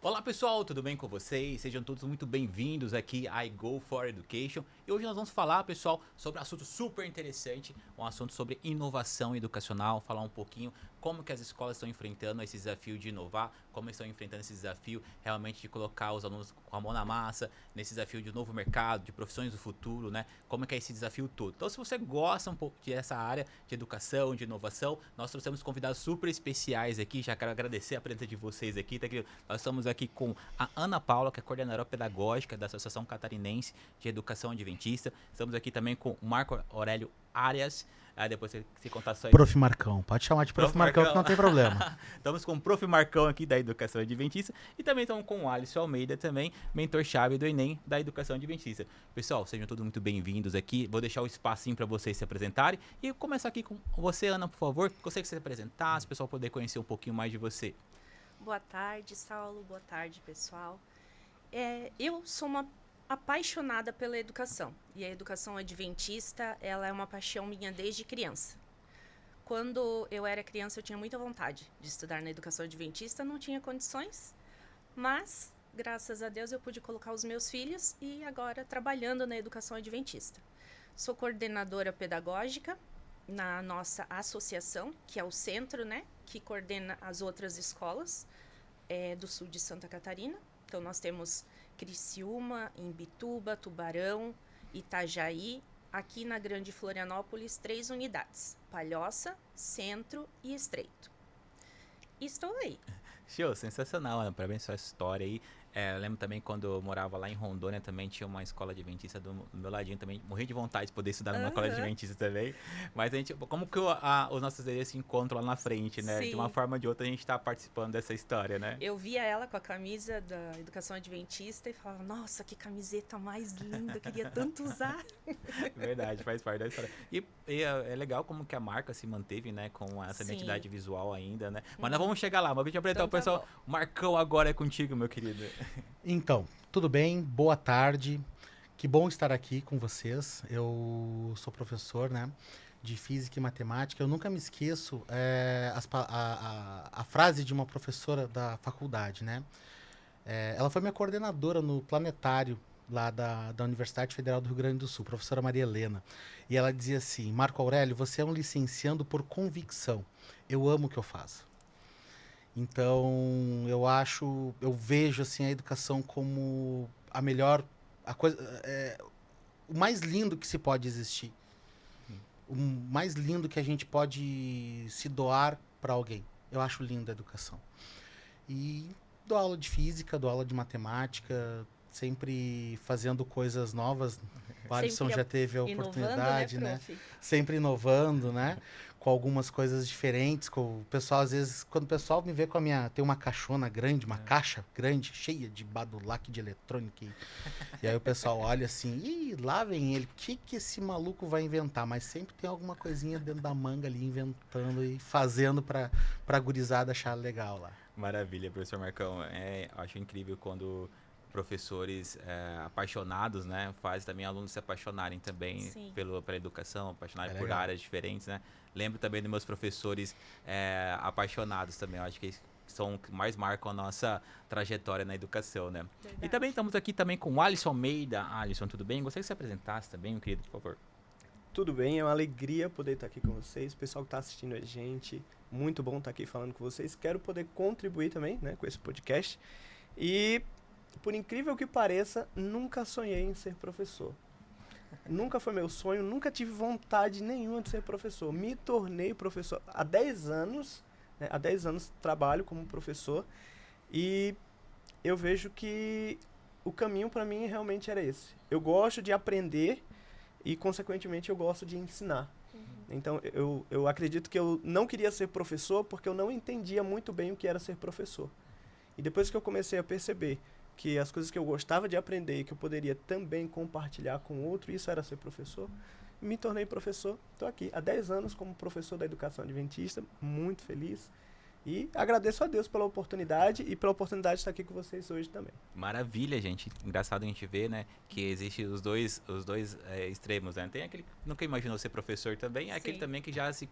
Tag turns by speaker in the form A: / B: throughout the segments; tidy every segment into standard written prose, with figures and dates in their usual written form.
A: Olá pessoal, tudo bem com vocês? Sejam todos muito bem-vindos aqui a I Go for Education. E hoje nós vamos falar, pessoal, sobre um assunto super interessante, um assunto sobre inovação educacional, falar um pouquinho como que as escolas estão enfrentando esse desafio de inovar, como estão enfrentando esse desafio realmente de colocar os alunos com a mão na massa, nesse desafio de novo mercado, de profissões do futuro, né? Como que é esse desafio todo. Então, se você gosta um pouco dessa área de educação, de inovação, nós trouxemos convidados super especiais aqui. Já quero agradecer a presença de vocês aqui, tá, querido? Nós estamos aqui com a Ana Paula, que é coordenadora pedagógica da Associação Catarinense de Educação Adventista. Estamos aqui também com o Marco Aurélio Arias. Depois você se contar só
B: Prof. Marcão. Pode chamar de Prof. Marcão que não tem problema.
A: Estamos com o Prof. Marcão aqui da Educação Adventista e também estamos com o Alisson Almeida também, mentor-chave do Enem da Educação Adventista. Pessoal, sejam todos muito bem-vindos aqui. Vou deixar o espacinho para vocês se apresentarem e começar aqui com você, Ana, por favor. Gostaria que você se apresentasse, o pessoal poder conhecer um pouquinho mais de você.
C: Boa tarde, Saulo. Boa tarde, pessoal. Eu sou uma apaixonada pela educação. E a educação adventista, ela é uma paixão minha desde criança. Quando eu era criança, eu tinha muita vontade de estudar na educação adventista, não tinha condições, mas, graças a Deus, eu pude colocar os meus filhos e agora trabalhando na educação adventista. Sou coordenadora pedagógica na nossa associação, que é o centro, né, que coordena as outras escolas do sul de Santa Catarina. Então, nós temos Criciúma, Imbituba, Tubarão, Itajaí. Aqui na Grande Florianópolis, 3 unidades: Palhoça, Centro e Estreito. Estou aí.
A: Show, sensacional, Ana. Parabéns pela sua história aí. Eu lembro também quando eu morava lá em Rondônia, também tinha uma escola adventista do meu ladinho também. Morri de vontade de poder estudar numa escola adventista também. Mas a gente, como que os nossos ideias se encontram lá na frente, né?
C: Sim.
A: De uma forma ou de outra a gente tá participando dessa história, né?
C: Eu via ela com a camisa da educação adventista e falava, nossa, que camiseta mais linda, eu queria tanto usar.
A: Verdade, faz parte da história. E é legal como que a marca se manteve, né? Com essa
C: Sim.
A: identidade visual ainda, né? Mas nós vamos chegar lá, mas deixa eu apresentar
C: Então
A: o pessoal.
C: tá bom.
A: O Marcão agora é contigo, meu querido.
B: Então, tudo bem? Boa tarde. Que bom estar aqui com vocês. Eu sou professor, né, de Física e Matemática. Eu nunca me esqueço a frase de uma professora da faculdade, né? Ela foi minha coordenadora no planetário lá da Universidade Federal do Rio Grande do Sul, professora Maria Helena. E ela dizia assim: Marco Aurélio, você é um licenciando por convicção. Eu amo o que eu faço. Então, eu vejo assim a educação como a melhor, a coisa, o mais lindo que se pode existir, o mais lindo que a gente pode se doar para alguém. Eu acho linda a educação. E dou aula de física, dou aula de matemática, sempre fazendo coisas novas. O Alisson já teve a oportunidade,
C: inovando,
B: né?
C: prof?
B: Sempre inovando, né? Com algumas coisas diferentes. Com o pessoal, às vezes, quando o pessoal me vê com a minha. Tem uma caixona grande, uma caixa grande, cheia de badulac de eletrônica. E aí o pessoal olha assim, ih, lá vem ele, o que esse maluco vai inventar? Mas sempre tem alguma coisinha dentro da manga ali, inventando e fazendo pra gurizada achar legal lá.
A: Maravilha, professor Marcão. Acho incrível quando professores apaixonados, né, fazem também alunos se apaixonarem também
C: Sim.
A: pela educação, apaixonarem por
B: legal.
A: áreas diferentes, né. Lembro também dos meus professores apaixonados também. Eu acho que eles são o que mais marcam a nossa trajetória na educação, né.
C: Verdade.
A: E também estamos aqui também com o Alisson Almeida. Alisson, tudo bem? Gostaria que você apresentasse também, meu querido, por favor.
D: Tudo bem, é uma alegria poder estar aqui com vocês. O pessoal que está assistindo a gente, muito bom estar aqui falando com vocês. Quero poder contribuir também, né, com esse podcast. E, por incrível que pareça, nunca sonhei em ser professor. Nunca foi meu sonho, nunca tive vontade nenhuma de ser professor. Me tornei professor há 10 anos, né, há 10 anos trabalho como professor e eu vejo que o caminho para mim realmente era esse. Eu gosto de aprender e, consequentemente, eu gosto de ensinar. Então, eu acredito que eu não queria ser professor porque eu não entendia muito bem o que era ser professor. E depois que eu comecei a perceber que as coisas que eu gostava de aprender e que eu poderia também compartilhar com outro, isso era ser professor, me tornei professor. Estou aqui há 10 anos como professor da educação adventista, muito feliz. E agradeço a Deus pela oportunidade e pela oportunidade de estar aqui com vocês hoje também.
A: Maravilha, gente. Engraçado a gente ver, né, que existe os dois extremos, né? Tem aquele que nunca imaginou ser professor também, aquele
C: Sim.
A: também que já
B: Sim.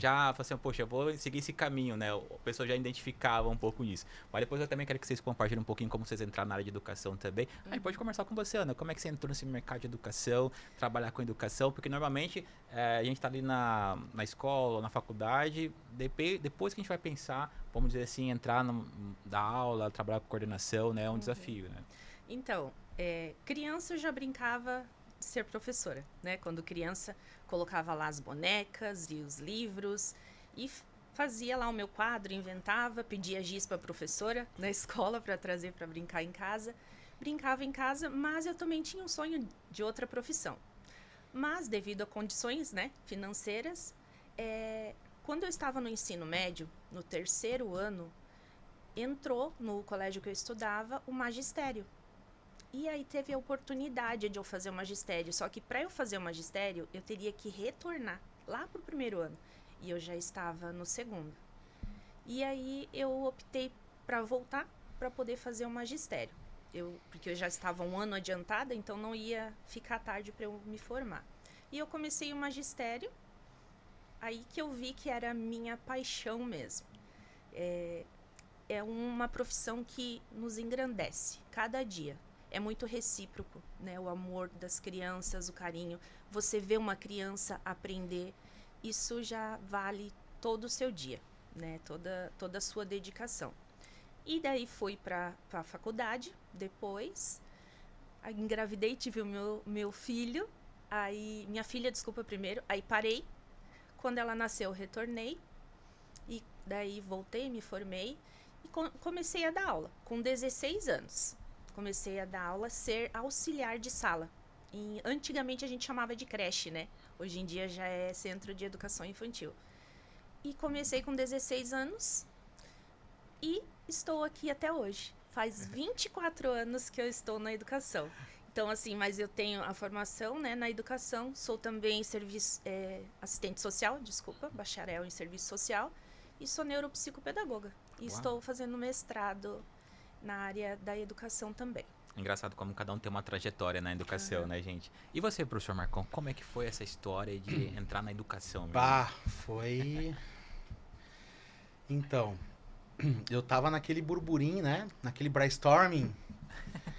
A: fala assim, poxa, eu vou seguir esse caminho, né? A pessoa já identificava um pouco isso. Mas depois eu também quero que vocês compartilhem um pouquinho como vocês entraram na área de educação também. Aí pode conversar com você, Ana, como é que você entrou nesse mercado de educação, trabalhar com educação, porque normalmente a gente tá ali na escola, na faculdade, depois que a gente vai pensar, vamos dizer assim, entrar dar aula, trabalhar com coordenação, né? É um desafio, né?
C: Então, criança eu já brincava de ser professora, né? Quando criança, colocava lá as bonecas e os livros e fazia lá o meu quadro, inventava, pedia giz para a professora na escola para trazer para brincar em casa. Brincava em casa, mas eu também tinha um sonho de outra profissão. Mas, devido a condições, né, financeiras, quando eu estava no ensino médio, no 3º ano, entrou no colégio que eu estudava o magistério. E aí teve a oportunidade de eu fazer o magistério. Só que para eu fazer o magistério, eu teria que retornar lá para o 1º ano. E eu já estava no 2º. E aí eu optei para voltar para poder fazer o magistério. Porque eu já estava um ano adiantada, então não ia ficar tarde para eu me formar. E eu comecei o magistério, aí que eu vi que era a minha paixão mesmo. É uma profissão que nos engrandece cada dia. É muito recíproco, né? O amor das crianças, o carinho. Você vê uma criança aprender, isso já vale todo o seu dia, né? Toda a sua dedicação. E daí fui para a faculdade, depois engravidei, tive o meu filho, aí minha filha, desculpa, primeiro, aí parei. Quando ela nasceu, retornei, e daí voltei, me formei, e comecei a dar aula, com 16 anos. Comecei a dar aula, ser auxiliar de sala. Antigamente a gente chamava de creche, né? Hoje em dia já é Centro de Educação Infantil. E comecei com 16 anos e estou aqui até hoje. Faz 24 anos que eu estou na educação. Então, assim, mas eu tenho a formação, né, na educação. Sou também assistente social, bacharel em serviço social. E sou neuropsicopedagoga. E estou fazendo mestrado na área da educação também.
A: Engraçado como cada um tem uma trajetória na educação, né, gente? E você, professor Marcão, como é que foi essa história de entrar na educação?
B: Foi... Então, eu tava naquele burburinho, né? Naquele brainstorming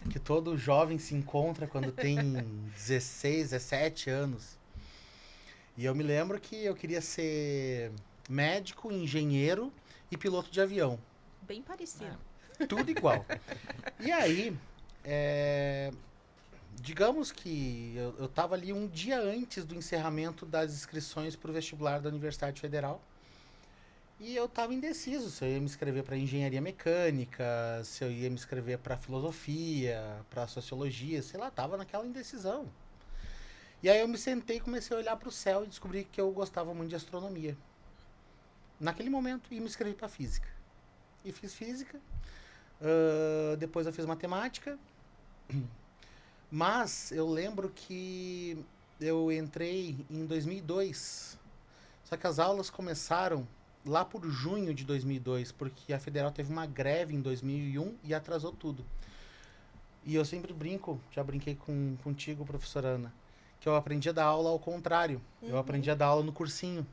B: que todo jovem se encontra quando tem 16, 17 anos. E eu me lembro que eu queria ser médico, engenheiro e piloto de avião.
C: Bem parecido.
B: Tudo igual. E aí, digamos que eu tava ali um dia antes do encerramento das inscrições para o vestibular da Universidade Federal. E eu tava indeciso se eu ia me inscrever para engenharia mecânica, se eu ia me inscrever para filosofia, para sociologia, sei lá, tava naquela indecisão. E aí eu me sentei e comecei a olhar para o céu e descobri que eu gostava muito de astronomia. Naquele momento, e me inscrevi para física. E fiz física. Depois eu fiz matemática. Mas eu lembro que eu entrei em 2002. Só que as aulas começaram lá por junho de 2002, porque a Federal teve uma greve em 2001 e atrasou tudo. E eu sempre brinco, já brinquei contigo, professora Ana, que eu aprendi a dar aula ao contrário. Eu aprendi a dar aula no cursinho.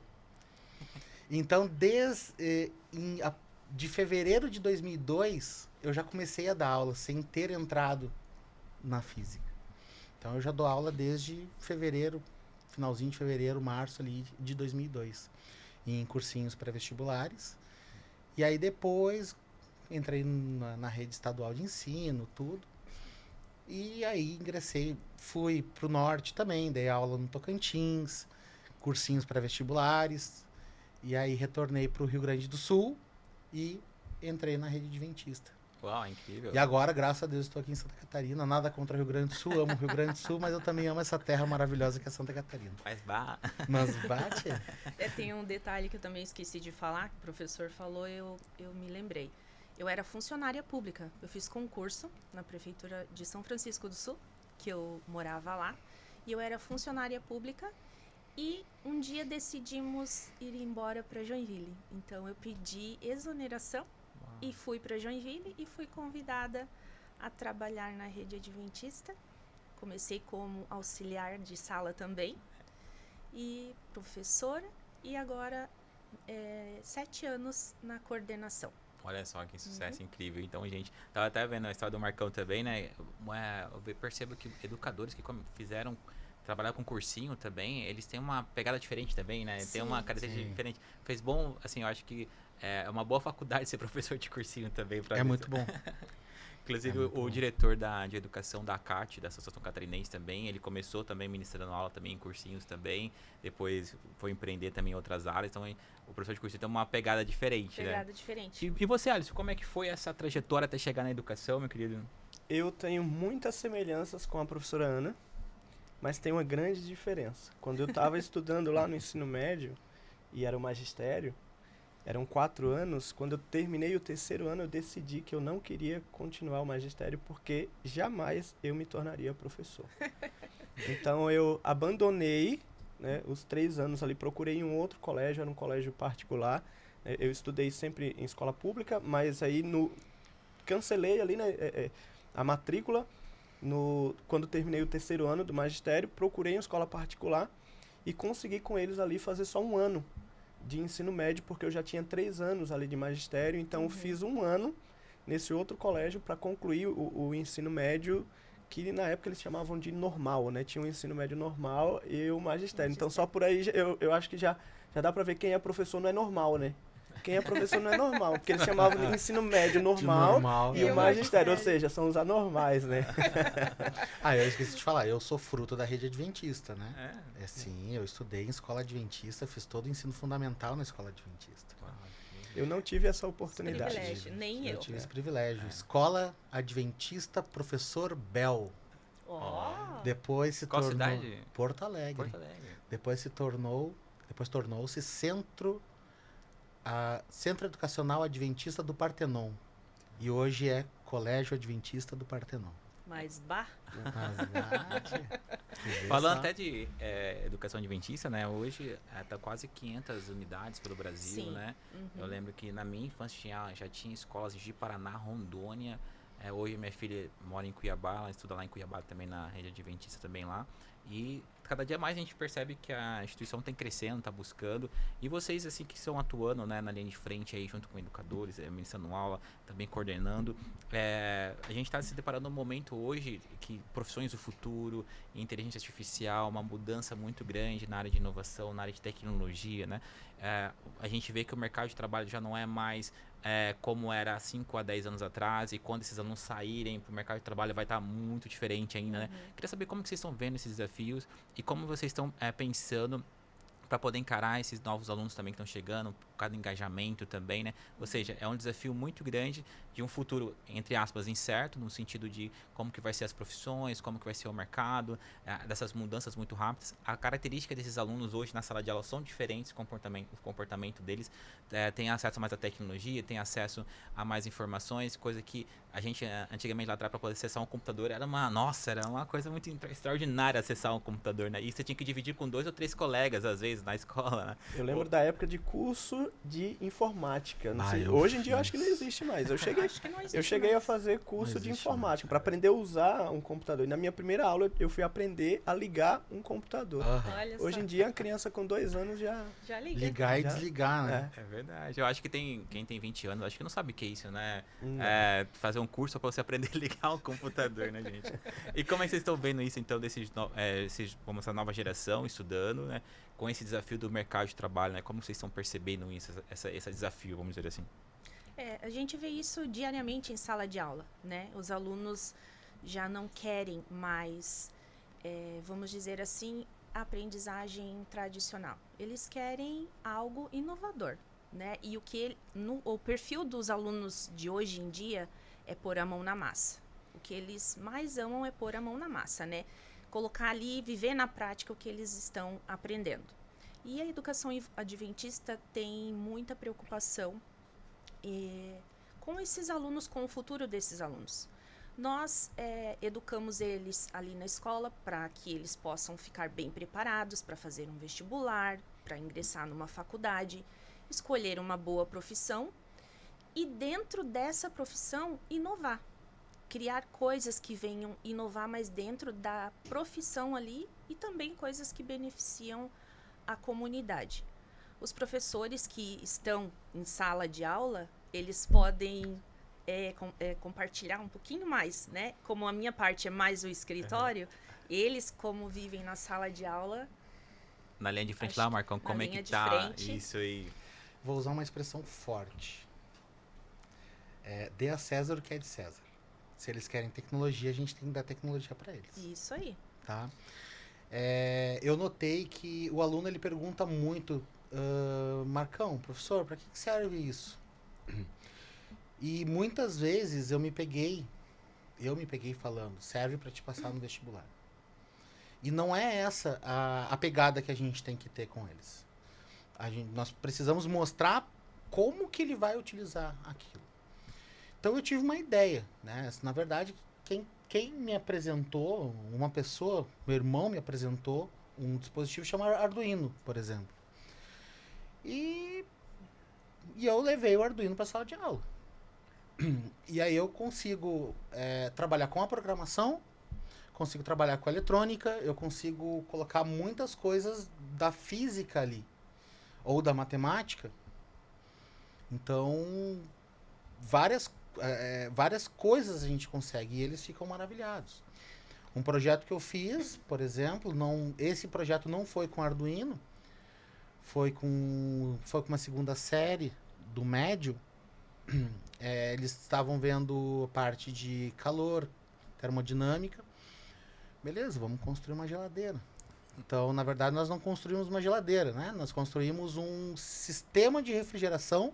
B: Então, de fevereiro de 2002, eu já comecei a dar aula, sem ter entrado na física. Então, eu já dou aula desde fevereiro, finalzinho de fevereiro, março ali de 2002. Em cursinhos pré-vestibulares. E aí depois entrei na rede estadual de ensino, tudo. E aí ingressei, fui pro norte também, dei aula no Tocantins, cursinhos pré-vestibulares. E aí retornei pro Rio Grande do Sul e entrei na rede adventista.
A: Uau, incrível.
B: E agora, graças a Deus, estou aqui em Santa Catarina. Nada contra o Rio Grande do Sul, amo o Rio Grande do Sul, mas eu também amo essa terra maravilhosa que é Santa Catarina. Mas bate.
C: Tem um detalhe que eu também esqueci de falar, que o professor falou, eu me lembrei. Eu era funcionária pública. Eu fiz concurso na Prefeitura de São Francisco do Sul, que eu morava lá. E eu era funcionária pública E um dia decidimos ir embora para Joinville. Então eu pedi exoneração e fui para Joinville e fui convidada a trabalhar na rede adventista. Comecei como auxiliar de sala também e professora, e agora 7 anos na coordenação.
A: Olha só que sucesso incrível. Então, gente, tava até vendo a história do Marcão também, né? Eu percebo que educadores que trabalhar com cursinho também, eles têm uma pegada diferente também, né?
C: Sim,
A: Tem uma característica
B: sim.
A: diferente. Fez bom, assim, eu acho que é uma boa faculdade ser professor de cursinho também.
B: É muito bom.
A: Inclusive,
B: É muito
A: o
B: bom.
A: diretor de educação da CAT, da Associação Catarinense também, ele começou também ministrando aula também em cursinhos também, depois foi empreender também em outras áreas, então o professor de cursinho tem uma pegada diferente, né?
C: Pegada diferente.
A: E você, Alisson, como é que foi essa trajetória até chegar na educação, meu querido?
D: Eu tenho muitas semelhanças com a professora Ana, mas tem uma grande diferença. Quando eu estava estudando lá no ensino médio, e era o magistério, eram 4 anos, quando eu terminei o 3º ano, eu decidi que eu não queria continuar o magistério, porque jamais eu me tornaria professor. Então eu abandonei, né, os 3 anos ali, procurei um outro colégio, era um colégio particular. Eu estudei sempre em escola pública, mas aí cancelei ali, né, a matrícula. Quando terminei o 3º ano do magistério, procurei uma escola particular e consegui com eles ali fazer só 1 ano de ensino médio, porque eu já tinha 3 anos ali de magistério, então eu fiz 1 ano nesse outro colégio para concluir o ensino médio, que na época eles chamavam de normal, né? Tinha o ensino médio normal e o magistério. Então só por aí eu acho que já dá para ver quem é professor não é normal, né? Quem é professor não é normal, porque eles chamavam de ensino médio normal,
B: normal,
D: e o
B: é.
D: magistério, ou seja, são os anormais, né?
B: Eu esqueci de falar, eu sou fruto da rede adventista, né? Sim, eu estudei em escola adventista, fiz todo o ensino fundamental na escola adventista.
D: Eu não tive essa oportunidade.
C: Privilégio, nem eu.
B: tive esse privilégio. Escola Adventista Professor Bel.
C: Ó,
B: Depois se
A: Qual
B: tornou
A: cidade?
B: Porto Alegre.
A: Porto Alegre.
B: Depois tornou-se Centro Educacional Adventista do Partenon. E hoje é Colégio Adventista do Partenon.
C: mas bah,
A: Falando até de educação adventista, né? Hoje tá quase 500 unidades pelo Brasil,
C: Sim.
A: né? Eu lembro que na minha infância já tinha escolas de Paraná, Rondônia. Hoje minha filha mora em Cuiabá, ela estuda lá em Cuiabá também, na rede adventista também lá. E cada dia mais a gente percebe que a instituição está crescendo, está buscando. E vocês, assim, que estão atuando, né, na linha de frente aí, junto com educadores, ministrando aula, também coordenando. A gente está se deparando num momento hoje que profissões do futuro, inteligência artificial, uma mudança muito grande na área de inovação, na área de tecnologia, né? A gente vê que o mercado de trabalho já não é mais como era há 5 a 10 anos atrás, e quando esses alunos saírem para o mercado de trabalho vai estar muito diferente ainda, né? Queria saber como que vocês estão vendo esses desafios e como vocês estão pensando para poder encarar esses novos alunos também que estão chegando, por causa do engajamento também, né? Ou seja, é um desafio muito grande de um futuro, entre aspas, incerto, no sentido de como que vai ser as profissões, como que vai ser o mercado, dessas mudanças muito rápidas. A característica desses alunos hoje na sala de aula são diferentes, o comportamento deles, tem acesso a mais à tecnologia, tem acesso a mais informações, coisa que a gente antigamente lá atrás para poder acessar um computador era uma coisa muito extraordinária acessar um computador, né? E você tinha que dividir com 2 ou 3 colegas, às vezes, na escola, né?
D: Eu lembro da época de curso de informática. Não sei.
B: eu
D: Hoje em dia eu
B: fiz.
D: acho que não existe mais. Eu cheguei,
C: acho que não existe
D: eu cheguei a
C: mais.
D: fazer curso
B: Não
D: de
B: existe
D: informática para aprender a usar um computador. E na minha primeira aula eu fui aprender a ligar um computador.
C: Olha
D: Hoje
C: só,
D: em dia a criança com 2 anos já...
C: já liga.
B: Ligar e
D: Já-
B: desligar, né?
A: É verdade. Eu acho que quem tem 20 anos, acho que não sabe o que é isso, né?
D: Não.
A: Fazer um curso para você aprender a ligar um computador, né, gente? E como é que vocês estão vendo isso, então, essa nova geração estudando, né? Com esse desafio do mercado de trabalho, né? Como vocês estão percebendo isso, esse desafio, vamos dizer assim?
C: A gente vê isso diariamente em sala de aula, né? Os alunos já não querem mais, vamos dizer assim, a aprendizagem tradicional. Eles querem algo inovador, né? E o perfil dos alunos de hoje em dia é pôr a mão na massa. O que eles mais amam é pôr a mão na massa, né? Colocar ali, viver na prática o que eles estão aprendendo. E a educação adventista tem muita preocupação com esses alunos, com o futuro desses alunos. Nós educamos eles ali na escola para que eles possam ficar bem preparados para fazer um vestibular, para ingressar numa faculdade, escolher uma boa profissão e dentro dessa profissão inovar. Criar coisas que venham inovar mais dentro da profissão ali e também coisas que beneficiam a comunidade. Os professores que estão em sala de aula, eles podem compartilhar um pouquinho mais, né? Como a minha parte é mais o escritório, eles, como vivem na sala de aula...
A: Na linha de frente lá, Marcão, como é que tá
C: frente,
A: isso aí?
B: Vou usar uma expressão forte. Dê a César o que é de César. Se eles querem tecnologia, a gente tem que dar tecnologia para eles.
C: Isso aí.
B: Tá? Eu notei que o aluno ele pergunta muito, Marcão, professor, para que serve isso? E muitas vezes eu me peguei falando, serve para te passar no vestibular. E não é essa a pegada que a gente tem que ter com eles. Nós precisamos mostrar como que ele vai utilizar aquilo. Então eu tive uma ideia, né? Na verdade, quem me apresentou, uma pessoa, meu irmão me apresentou um dispositivo chamado Arduino, por exemplo. E eu levei o Arduino para a sala de aula. E aí eu consigo trabalhar com a programação, consigo trabalhar com a eletrônica, eu consigo colocar muitas coisas da física ali, ou da matemática. Então, várias coisas a gente consegue e eles ficam maravilhados. Um projeto que eu fiz, por exemplo, esse projeto não foi com Arduino, foi com uma segunda série do médio. Eles estavam vendo parte de calor, termodinâmica. Beleza, vamos construir uma geladeira. Então, na verdade, nós não construímos uma geladeira, né? Nós construímos um sistema de refrigeração.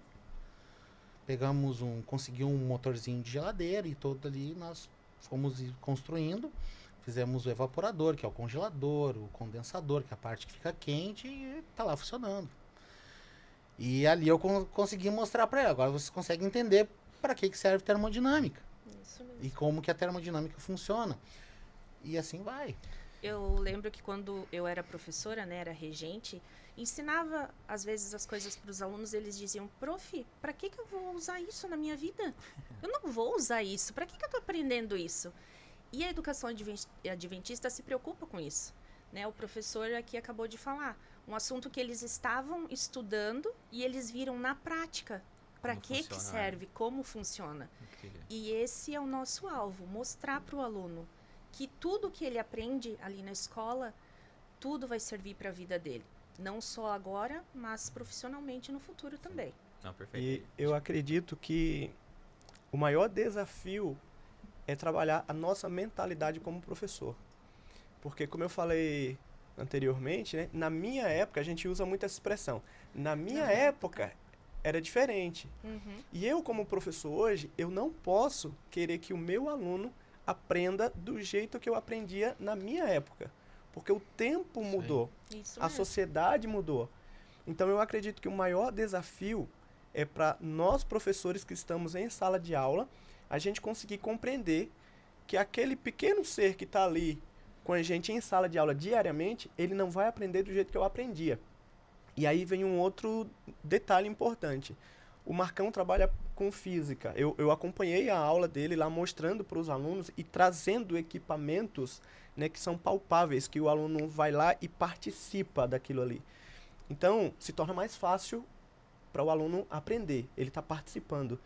B: Consegui um motorzinho de geladeira e todo ali nós fomos construindo. Fizemos o evaporador, que é o congelador, o condensador, que é a parte que fica quente e tá lá funcionando. E ali eu consegui mostrar para ela. Agora vocês conseguem entender para que serve termodinâmica.
C: Isso mesmo.
B: E como que a termodinâmica funciona. E assim vai.
C: Eu lembro que quando eu era professora, né, era regente, ensinava às vezes as coisas para os alunos, eles diziam: prof, para que eu vou usar isso na minha vida? Eu não vou usar isso, para que eu estou aprendendo isso? E a educação adventista se preocupa com isso, né? O professor aqui acabou de falar, um assunto que eles estavam estudando e eles viram na prática para que serve, como funciona.
A: Incrível.
C: E esse é o nosso alvo, mostrar para o aluno que tudo que ele aprende ali na escola, tudo vai servir para a vida dele. Não só agora, mas profissionalmente no futuro também.
A: Não, perfeito.
D: E eu acredito que o maior desafio é trabalhar a nossa mentalidade como professor. Porque, como eu falei anteriormente, né, na minha época, a gente usa muito essa expressão. Na minha época, era diferente.
C: Uhum.
D: E eu, como professor hoje, eu não posso querer que o meu aluno aprenda do jeito que eu aprendia na minha época. Porque o tempo mudou,
C: Isso
D: a
C: mesmo.
D: sociedade mudou. Então eu acredito que o maior desafio é para nós professores que estamos em sala de aula, a gente conseguir compreender que aquele pequeno ser que está ali com a gente em sala de aula diariamente, ele não vai aprender do jeito que eu aprendia. E aí vem um outro detalhe importante. O Marcão trabalha com física. Eu acompanhei a aula dele lá mostrando para os alunos e trazendo equipamentos, né, que são palpáveis, que o aluno vai lá e participa daquilo ali. Então, se torna mais fácil para o aluno aprender. Ele está participando.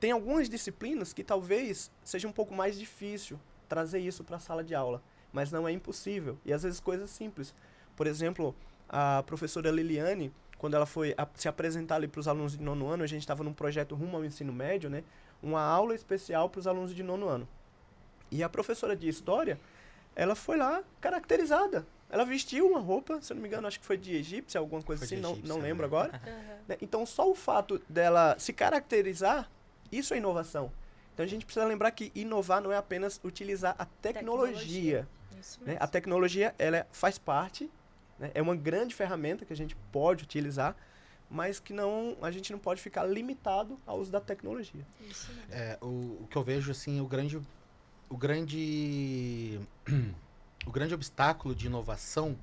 D: Tem algumas disciplinas que talvez seja um pouco mais difícil trazer isso para a sala de aula, mas não é impossível. E às vezes coisas simples. Por exemplo, a professora Liliane, quando ela foi se apresentar ali para os alunos de 9º ano, a gente estava num projeto rumo ao ensino médio, né? Uma aula especial para os alunos de 9º ano. E a professora de história, ela foi lá caracterizada. Ela vestiu uma roupa, se eu não me engano, acho que foi de egípcia, alguma coisa assim, não lembro agora. Né? Então, só o fato dela se caracterizar, isso é inovação. Então, a gente precisa lembrar que inovar não é apenas utilizar a tecnologia.
C: Isso
D: Né?
C: mesmo.
D: A tecnologia, ela faz parte, né? É uma grande ferramenta que a gente pode utilizar, mas que a gente não pode ficar limitado ao uso da tecnologia.
C: Isso mesmo.
B: O que eu vejo, assim, o grande o grande obstáculo de inovação,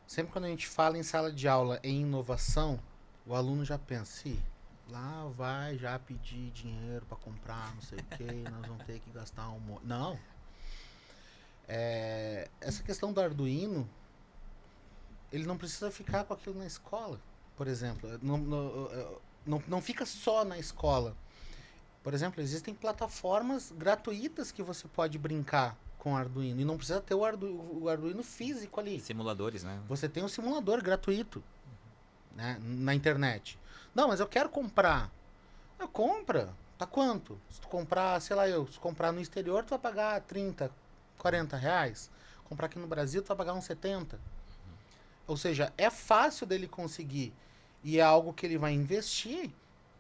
B: sempre quando a gente fala em sala de aula em inovação, o aluno já pensa, lá vai já pedir dinheiro para comprar, não sei o que, nós vamos ter que gastar um monte. Não. Essa questão do Arduino, ele não precisa ficar com aquilo na escola, por exemplo. Não fica só na escola. Por exemplo, existem plataformas gratuitas que você pode brincar com o Arduino. E não precisa ter o Arduino físico ali.
A: Simuladores, né?
B: Você tem um simulador gratuito, né, na internet. Não, mas eu quero comprar. Compra. Tá quanto? Se tu comprar, sei lá, se comprar no exterior, tu vai pagar 30, 40 reais. Comprar aqui no Brasil, tu vai pagar uns 70. Ou seja, é fácil dele conseguir. E é algo que ele vai investir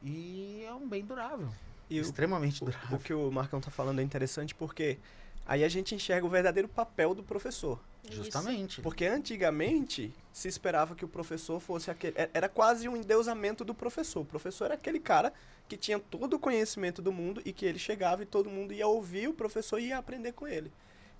B: e é um bem durável.
D: E
B: extremamente durável.
D: O que o Marcão tá falando é interessante porque aí a gente enxerga o verdadeiro papel do professor.
B: Justamente.
D: Porque antigamente se esperava que o professor fosse aquele... Era quase um endeusamento do professor. O professor era aquele cara que tinha todo o conhecimento do mundo e que ele chegava e todo mundo ia ouvir o professor e ia aprender com ele.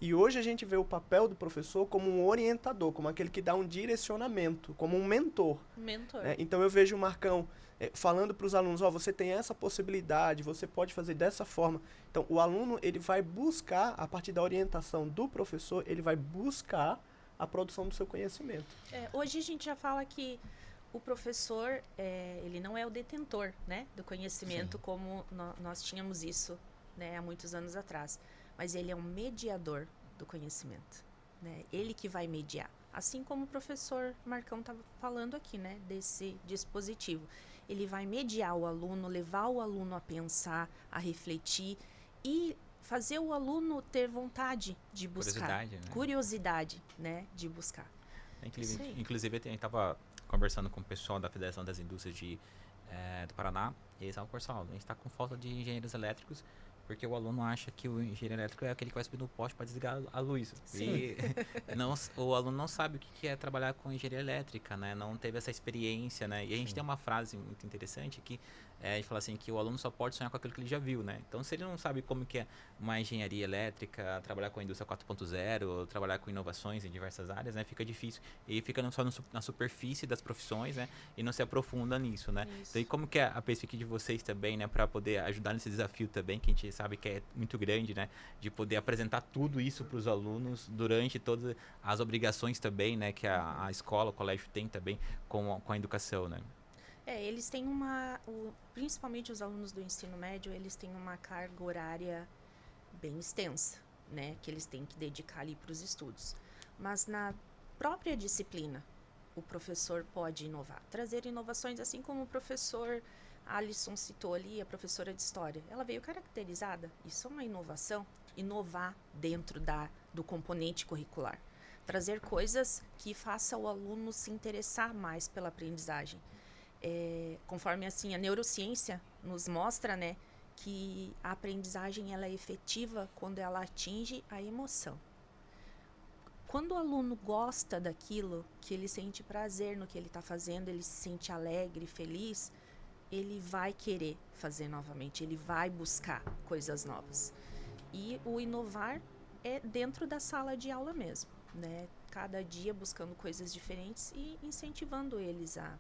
D: E hoje a gente vê o papel do professor como um orientador, como aquele que dá um direcionamento, como um mentor.
C: Mentor.
D: Então eu vejo o Marcão falando para os alunos, você tem essa possibilidade, você pode fazer dessa forma. Então o aluno ele vai buscar, a partir da orientação do professor, ele vai buscar a produção do seu conhecimento.
C: Hoje a gente já fala que o professor, ele não é o detentor, né, do conhecimento. Sim. Como nós tínhamos isso, né, há muitos anos atrás. Mas ele é um mediador do conhecimento, né? Ele que vai mediar. Assim como o professor Marcão estava falando aqui, né? Desse dispositivo. Ele vai mediar o aluno, levar o aluno a pensar, a refletir e fazer o aluno ter vontade de buscar. Curiosidade, né? De buscar.
A: Inclusive, a gente estava conversando com o pessoal da Federação das Indústrias do Paraná e eles estavam conversando, a gente está com falta de engenheiros elétricos. Porque o aluno acha que o engenheiro elétrico é aquele que vai subir no poste para desligar a luz.
B: Sim.
A: E o aluno não sabe o que é trabalhar com engenharia elétrica, né? Não teve essa experiência, né? E a gente tem uma frase muito interessante que a gente fala assim, que o aluno só pode sonhar com aquilo que ele já viu, né? Então, se ele não sabe como que é uma engenharia elétrica, trabalhar com a indústria 4.0, trabalhar com inovações em diversas áreas, né? Fica difícil. E fica só na superfície das profissões, né? E não se aprofunda nisso, né?
C: Isso.
A: Então, e como que é a perspectiva de vocês também, né? Para poder ajudar nesse desafio também, que a gente sabe que é muito grande, né? De poder apresentar tudo isso para os alunos durante todas as obrigações também, né? Que a escola, o colégio tem também com a educação, né?
C: Eles têm principalmente os alunos do ensino médio, eles têm uma carga horária bem extensa, né? Que eles têm que dedicar ali para os estudos. Mas na própria disciplina, o professor pode inovar, trazer inovações, assim como o professor Alisson citou ali, a professora de História. Ela veio caracterizada, isso é uma inovação, inovar dentro do componente curricular. Trazer coisas que façam o aluno se interessar mais pela aprendizagem. Conforme assim, a neurociência nos mostra, né, que a aprendizagem ela é efetiva quando ela atinge a emoção. Quando o aluno gosta daquilo, que ele sente prazer no que ele está fazendo, ele se sente alegre, feliz, ele vai querer fazer novamente, ele vai buscar coisas novas. E o inovar é dentro da sala de aula mesmo, né? Cada dia buscando coisas diferentes e incentivando eles a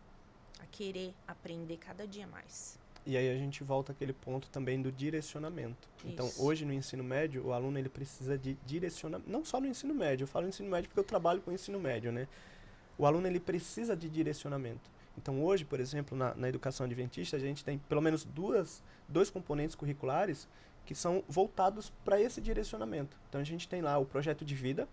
C: querer aprender cada dia mais.
D: E aí a gente volta àquele ponto também do direcionamento.
C: Isso.
D: Então, hoje no ensino médio, o aluno ele precisa de direcionamento. Não só no ensino médio, eu falo ensino médio porque eu trabalho com ensino médio, né? O aluno ele precisa de direcionamento. Então, hoje, por exemplo, na educação adventista, a gente tem pelo menos dois componentes curriculares que são voltados para esse direcionamento. Então, a gente tem lá o projeto de vida,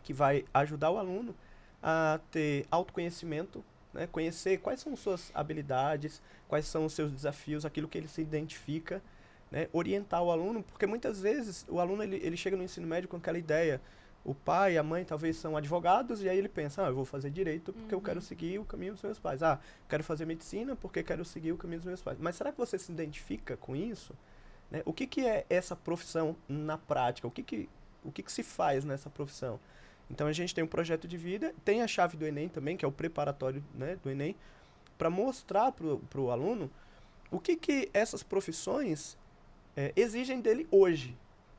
D: que vai ajudar o aluno a ter autoconhecimento, né? Conhecer quais são suas habilidades, quais são os seus desafios, aquilo que ele se identifica, né? Orientar o aluno, porque muitas vezes o aluno ele chega no ensino médio com aquela ideia, o pai e a mãe talvez são advogados, e aí ele pensa, eu vou fazer direito porque eu quero seguir o caminho dos meus pais. Quero fazer medicina porque quero seguir o caminho dos meus pais. Mas será que você se identifica com isso? Né? O que é essa profissão na prática? O que se faz nessa profissão? Então a gente tem um projeto de vida, tem a chave do Enem também, que é o preparatório, né, do Enem, para mostrar para o aluno o que essas profissões exigem dele hoje.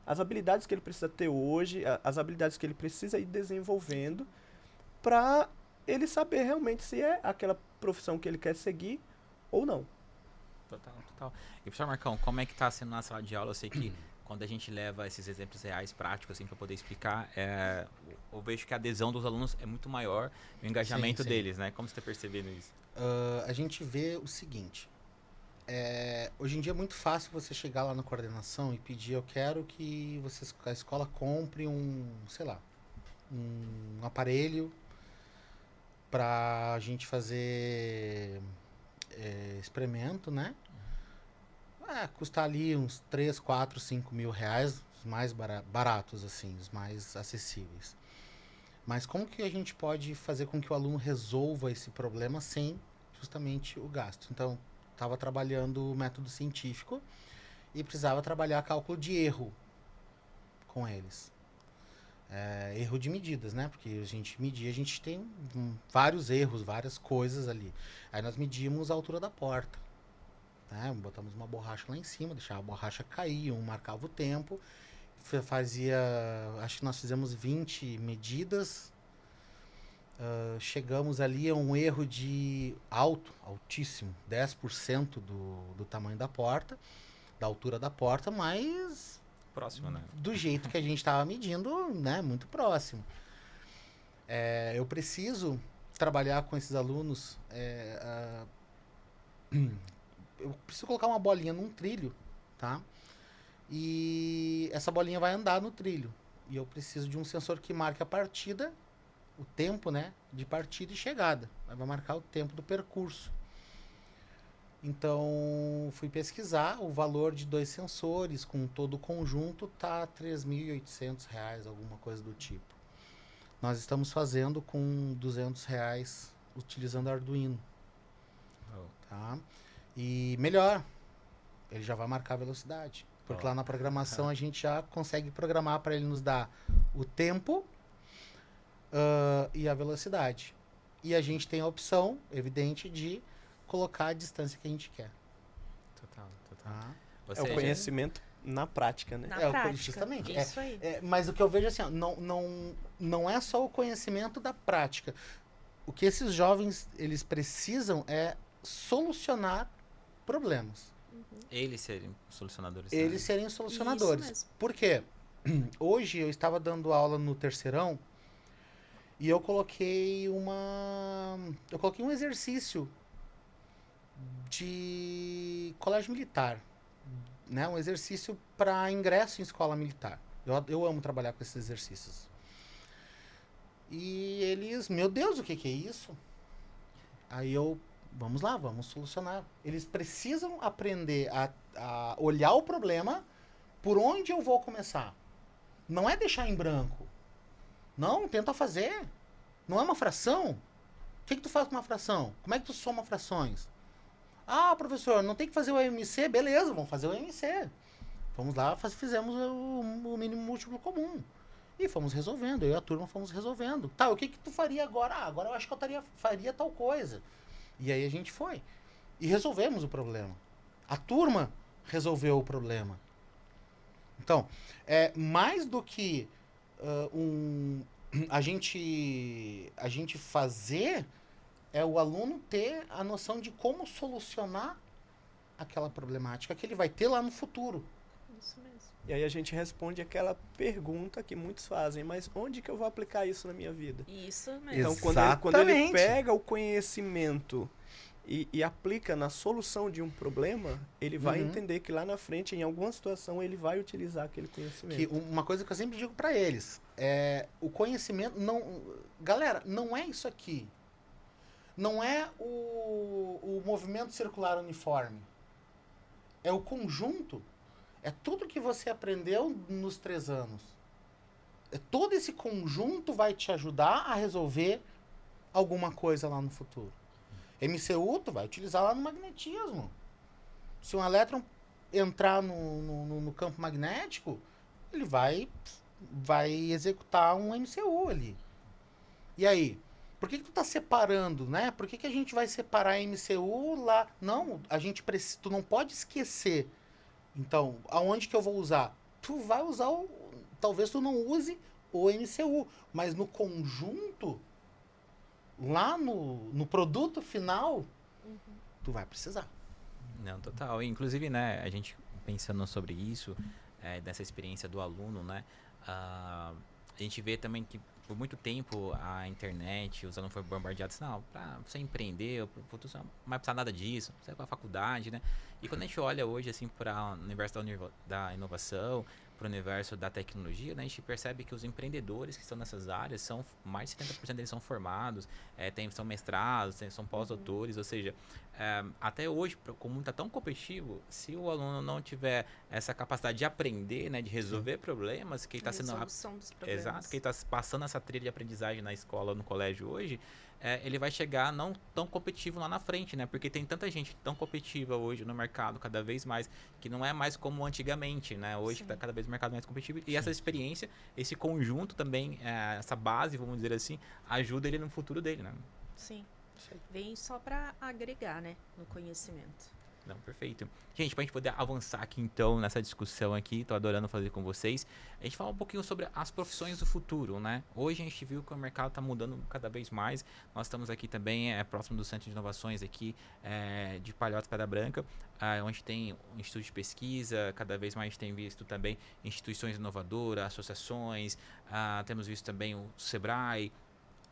D: as habilidades que ele precisa ter hoje, as habilidades que ele precisa ir desenvolvendo para ele saber realmente se é aquela profissão que ele quer seguir ou não.
A: Total, total. E professor Marcão, como é que tá sendo na sala de aula? Eu sei que quando a gente leva esses exemplos reais, práticos, assim, para poder explicar, eu vejo que a adesão dos alunos é muito maior, o engajamento
B: Sim.
A: deles, né? Como você está percebendo isso?
B: A gente vê o seguinte, hoje em dia é muito fácil você chegar lá na coordenação e pedir, eu quero que a escola compre sei lá, um aparelho para a gente fazer experimento, né? Custar ali uns 3, 4, 5 mil reais, os mais baratos, assim, os mais acessíveis. Mas como que a gente pode fazer com que o aluno resolva esse problema sem justamente o gasto? Então, estava trabalhando o método científico e precisava trabalhar cálculo de erro com eles. Erro de medidas, né? Porque a gente tem vários erros, várias coisas ali. Aí nós medimos a altura da porta. Né? Botamos uma borracha lá em cima, deixava a borracha cair, marcava o tempo. Acho que nós fizemos 20 medidas. Chegamos ali a um erro de altíssimo, 10% do tamanho da porta, da altura da porta, mas
A: Próximo, né?
B: do jeito que a gente estava medindo, né, muito próximo. Eu preciso trabalhar com esses alunos, eu preciso colocar uma bolinha num trilho, tá? E essa bolinha vai andar no trilho. E eu preciso de um sensor que marque a partida, o tempo, né, de partida e chegada. Vai marcar o tempo do percurso. Então, fui pesquisar, o valor de 2 sensores com todo o conjunto tá R$3.800, alguma coisa do tipo. Nós estamos fazendo com R$200 utilizando Arduino. Tá? E melhor, ele já vai marcar a velocidade. Porque lá na programação a gente já consegue programar para ele nos dar o tempo e a velocidade. E a gente tem a opção, evidente, de colocar a distância que a gente quer.
A: Total.
B: Tá?
A: Ou
D: É o
A: seja,
D: conhecimento na prática, né?
C: Na prática.
B: Justamente.
C: Isso aí.
B: Mas o que eu vejo assim, ó, não é só o conhecimento da prática. O que esses jovens eles precisam é solucionar problemas.
A: eles serem solucionadores.
B: Eles serem os solucionadores.
C: Isso mesmo.
B: Por quê? Hoje eu estava dando aula no terceirão e eu coloquei um exercício de colégio militar, né? Um exercício para ingresso em escola militar. Eu amo trabalhar com esses exercícios. E eles, meu Deus, o que é isso? Aí vamos lá, vamos solucionar. Eles precisam aprender a olhar o problema, por onde eu vou começar. Não é deixar em branco. Não, tenta fazer. Não é uma fração. O que tu faz com uma fração? Como é que tu soma frações? Ah, professor, não tem que fazer o MC? Beleza, vamos fazer o MC. Vamos lá, fizemos o mínimo múltiplo comum. E fomos resolvendo, eu e a turma fomos resolvendo. Tá, o que tu faria agora? Agora eu acho que eu faria tal coisa. E aí a gente foi. E resolvemos o problema. A turma resolveu o problema. Então, mais do que a gente fazer, é o aluno ter a noção de como solucionar aquela problemática que ele vai ter lá no futuro.
C: Isso mesmo.
D: E aí a gente responde aquela pergunta que muitos fazem, mas onde que eu vou aplicar isso na minha vida?
C: Isso mesmo.
D: Então, quando ele pega o conhecimento e aplica na solução de um problema, ele vai entender que lá na frente, em alguma situação, ele vai utilizar aquele conhecimento.
B: Uma coisa que eu sempre digo para eles, o conhecimento não... Galera, não é isso aqui. Não é o movimento circular uniforme. É o conjunto. É tudo que você aprendeu nos 3 anos. Todo esse conjunto vai te ajudar a resolver alguma coisa lá no futuro. MCU, tu vai utilizar lá no magnetismo. Se um elétron entrar no campo magnético, ele vai executar um MCU ali. E aí? Por que tu tá separando, né? Por que a gente vai separar MCU lá? Não, tu não pode esquecer. Então, aonde que eu vou usar? tu vai usar talvez tu não use o MCU, mas no conjunto, lá no produto final, tu vai precisar.
A: Não, total. Inclusive, né, a gente pensando sobre isso, dessa experiência do aluno, né, a gente vê também que por muito tempo a internet, os alunos foram bombardeados, não, pra você empreender, você não vai precisar nada disso, você vai pra faculdade, né? E quando a gente olha hoje, assim, para o universo da inovação, para o universo da tecnologia, né, a gente percebe que os empreendedores que estão nessas áreas são, mais de 70% deles são formados, são mestrados, são pós-doutores, ou seja, até hoje, como o mundo está tão competitivo, se o aluno não tiver essa capacidade de aprender, né, de resolver problemas, que está sendo
C: Resolução dos problemas.
A: exato, que está passando essa trilha de aprendizagem na escola, no colégio hoje, ele vai chegar não tão competitivo lá na frente, né? Porque tem tanta gente tão competitiva hoje no mercado, cada vez mais, que não é mais como antigamente, né? Hoje está cada vez o mercado mais competitivo. E essa experiência, esse conjunto também, essa base, vamos dizer assim, ajuda ele no futuro dele, né?
C: Sim. Vem só para agregar, né, no conhecimento.
A: Não, perfeito. Gente, pra gente poder avançar aqui então nessa discussão aqui, tô adorando fazer com vocês. A gente fala um pouquinho sobre as profissões do futuro, né? Hoje a gente viu que o mercado tá mudando cada vez mais. Nós estamos aqui também próximo do Centro de Inovações aqui de Palhotas Pedra Branca, onde tem um instituto de pesquisa, cada vez mais a gente tem visto também instituições inovadoras, associações, temos visto também o Sebrae,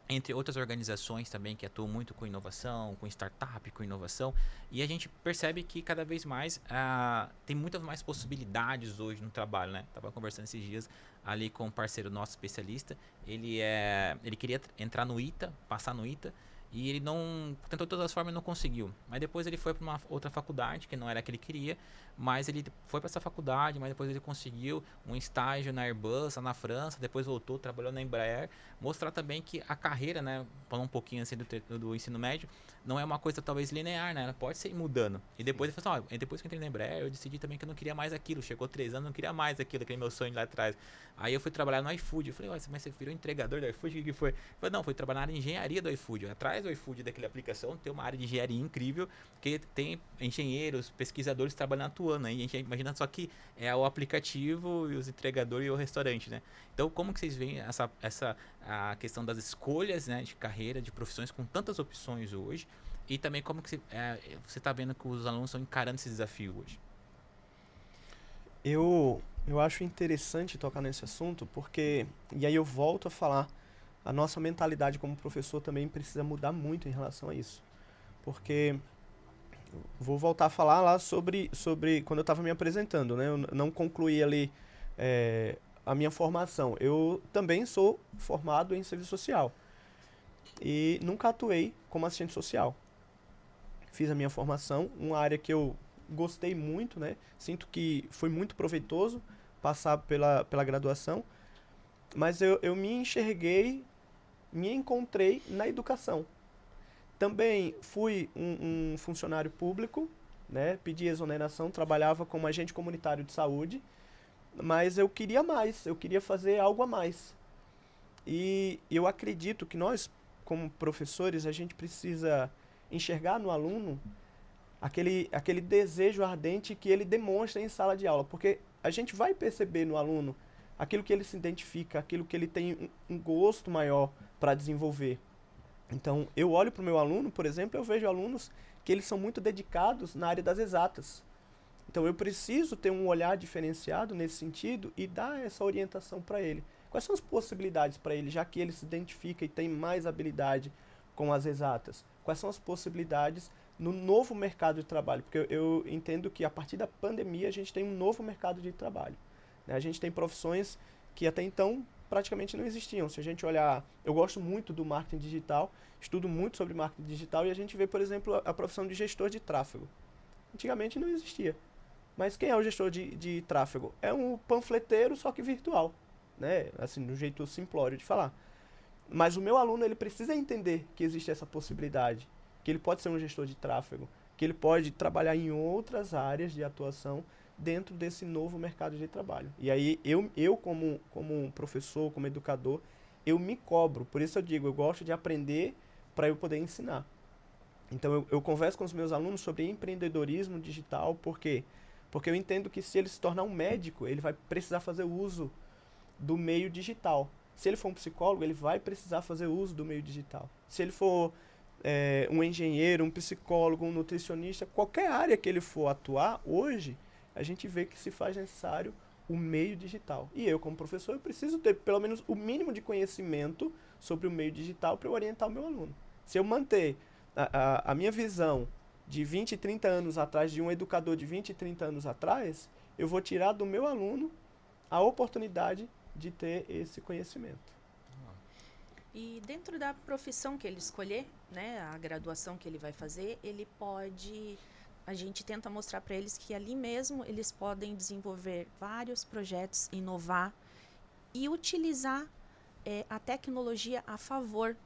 A: entre outras organizações também que atuam muito com inovação, com startup, com inovação, e a gente percebe que cada vez mais tem muitas mais possibilidades hoje no trabalho, né? Tava conversando esses dias ali com um parceiro nosso especialista, ele queria entrar no ITA, passar no ITA, e ele não tentou de todas as formas e não conseguiu. Mas depois ele foi para uma outra faculdade, que não era a que ele queria, mas ele foi para essa faculdade, mas depois ele conseguiu um estágio na Airbus, lá na França, depois voltou, trabalhou na Embraer, mostrar também que a carreira, né, falando um pouquinho assim do ensino médio, não é uma coisa talvez linear, né, ela pode ser ir mudando. E depois ele falou assim, depois que eu entrei na Embraer, eu decidi também que eu não queria mais aquilo, chegou 3 anos, eu não queria mais aquilo, aquele meu sonho lá atrás. Aí eu fui trabalhar no iFood, eu falei, mas você virou entregador do iFood, o que foi? Eu falei, não, fui trabalhar na área de engenharia do iFood, atrás do iFood, daquela aplicação, tem uma área de engenharia incrível, que tem engenheiros, pesquisadores trabalhando, atuando, aí a gente imagina só que é o aplicativo e os entregadores e o restaurante, né? Então, como que vocês veem a questão das escolhas, né, de carreira, de profissões com tantas opções hoje, e também como que você está vendo que os alunos estão encarando esse desafio hoje?
D: Eu acho interessante tocar nesse assunto, porque, e aí eu volto a falar, a nossa mentalidade como professor também precisa mudar muito em relação a isso. Porque, vou voltar a falar lá sobre quando eu estava me apresentando, né? Eu não concluí ali a minha formação. Eu também sou formado em serviço social e nunca atuei como assistente social. Fiz a minha formação, uma área que eu gostei muito, né? Sinto que foi muito proveitoso passar pela graduação, mas eu me encontrei na educação. Também fui um funcionário público, né? Pedi exoneração, trabalhava como agente comunitário de saúde, mas eu queria mais, eu queria fazer algo a mais. E eu acredito que nós, como professores, a gente precisa enxergar no aluno aquele desejo ardente que ele demonstra em sala de aula, porque a gente vai perceber no aluno aquilo que ele se identifica, aquilo que ele tem um gosto maior para desenvolver. Então, eu olho para o meu aluno, por exemplo, eu vejo alunos que eles são muito dedicados na área das exatas. Então, eu preciso ter um olhar diferenciado nesse sentido e dar essa orientação para ele. Quais são as possibilidades para ele, já que ele se identifica e tem mais habilidade com as exatas? Quais são as possibilidades no novo mercado de trabalho? Porque eu entendo que a partir da pandemia a gente tem um novo mercado de trabalho, né? A gente tem profissões que até então praticamente não existiam. Se a gente olhar, eu gosto muito do marketing digital, estudo muito sobre marketing digital e a gente vê, por exemplo, a profissão de gestor de tráfego. Antigamente não existia. Mas quem é o gestor de tráfego? É um panfleteiro, só que virtual, né? Assim, do jeito simplório de falar. Mas o meu aluno, ele precisa entender que existe essa possibilidade, que ele pode ser um gestor de tráfego, que ele pode trabalhar em outras áreas de atuação dentro desse novo mercado de trabalho. E aí eu como professor, como educador, eu me cobro. Por isso eu digo, eu gosto de aprender para eu poder ensinar. Então eu converso com os meus alunos sobre empreendedorismo digital, por quê? Porque eu entendo que se ele se tornar um médico, ele vai precisar fazer uso do meio digital. Se ele for um psicólogo, ele vai precisar fazer uso do meio digital. Se ele for um engenheiro, um psicólogo, um nutricionista, qualquer área que ele for atuar, hoje, a gente vê que se faz necessário o meio digital. E eu, como professor, eu preciso ter pelo menos o mínimo de conhecimento sobre o meio digital para eu orientar o meu aluno. Se eu manter a minha visão de 20, 30 anos atrás, de um educador de 20, 30 anos atrás, eu vou tirar do meu aluno a oportunidade de ter esse conhecimento.
C: E dentro da profissão que ele escolher, né, a graduação que ele vai fazer, ele pode... A gente tenta mostrar para eles que ali mesmo eles podem desenvolver vários projetos, inovar e utilizar a tecnologia a favor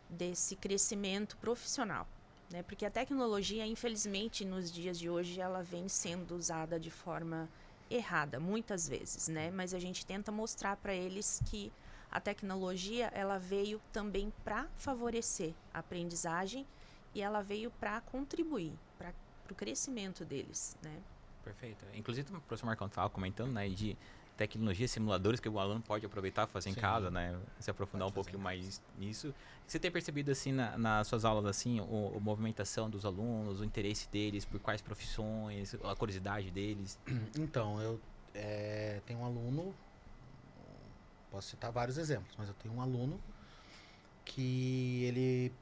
C: desse crescimento profissional. Né? Porque a tecnologia, infelizmente, nos dias de hoje, ela vem sendo usada de forma errada, muitas vezes, né? Mas a gente tenta mostrar para eles que a tecnologia, ela veio também para favorecer a aprendizagem e ela veio para contribuir para o crescimento deles, né?
A: Perfeito. Inclusive, o professor Marcão estava comentando, né, de tecnologia, simuladores que o aluno pode aproveitar fazer em casa, né? Se aprofundar um pouquinho mais nisso. Você tem percebido, assim, nas suas aulas, assim, a movimentação dos alunos, o interesse deles por quais profissões, a curiosidade deles?
B: Então, eu tenho um aluno, posso citar vários exemplos, mas eu tenho um aluno que ele,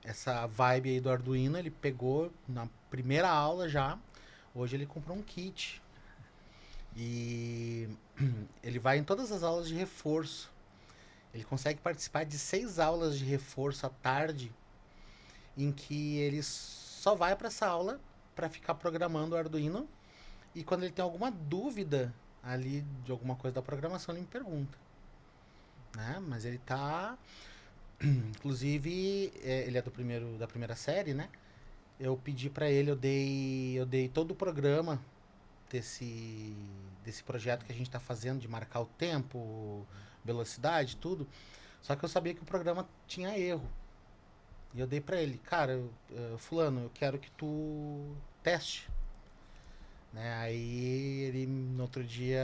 B: essa vibe aí do Arduino, ele pegou na primeira aula já, hoje ele comprou um kit. E ele vai em todas as aulas de reforço. Ele consegue participar de 6 aulas de reforço à tarde, em que ele só vai para essa aula para ficar programando o Arduino. E quando ele tem alguma dúvida ali de alguma coisa da programação, ele me pergunta. Né? Mas ele tá... Inclusive, ele é da primeira série, né? Eu pedi para ele, eu dei todo o programa desse projeto que a gente está fazendo, de marcar o tempo, velocidade, tudo. Só que eu sabia que o programa tinha erro. E eu dei para ele, cara, fulano, eu quero que tu teste. Né? Aí ele, no outro dia,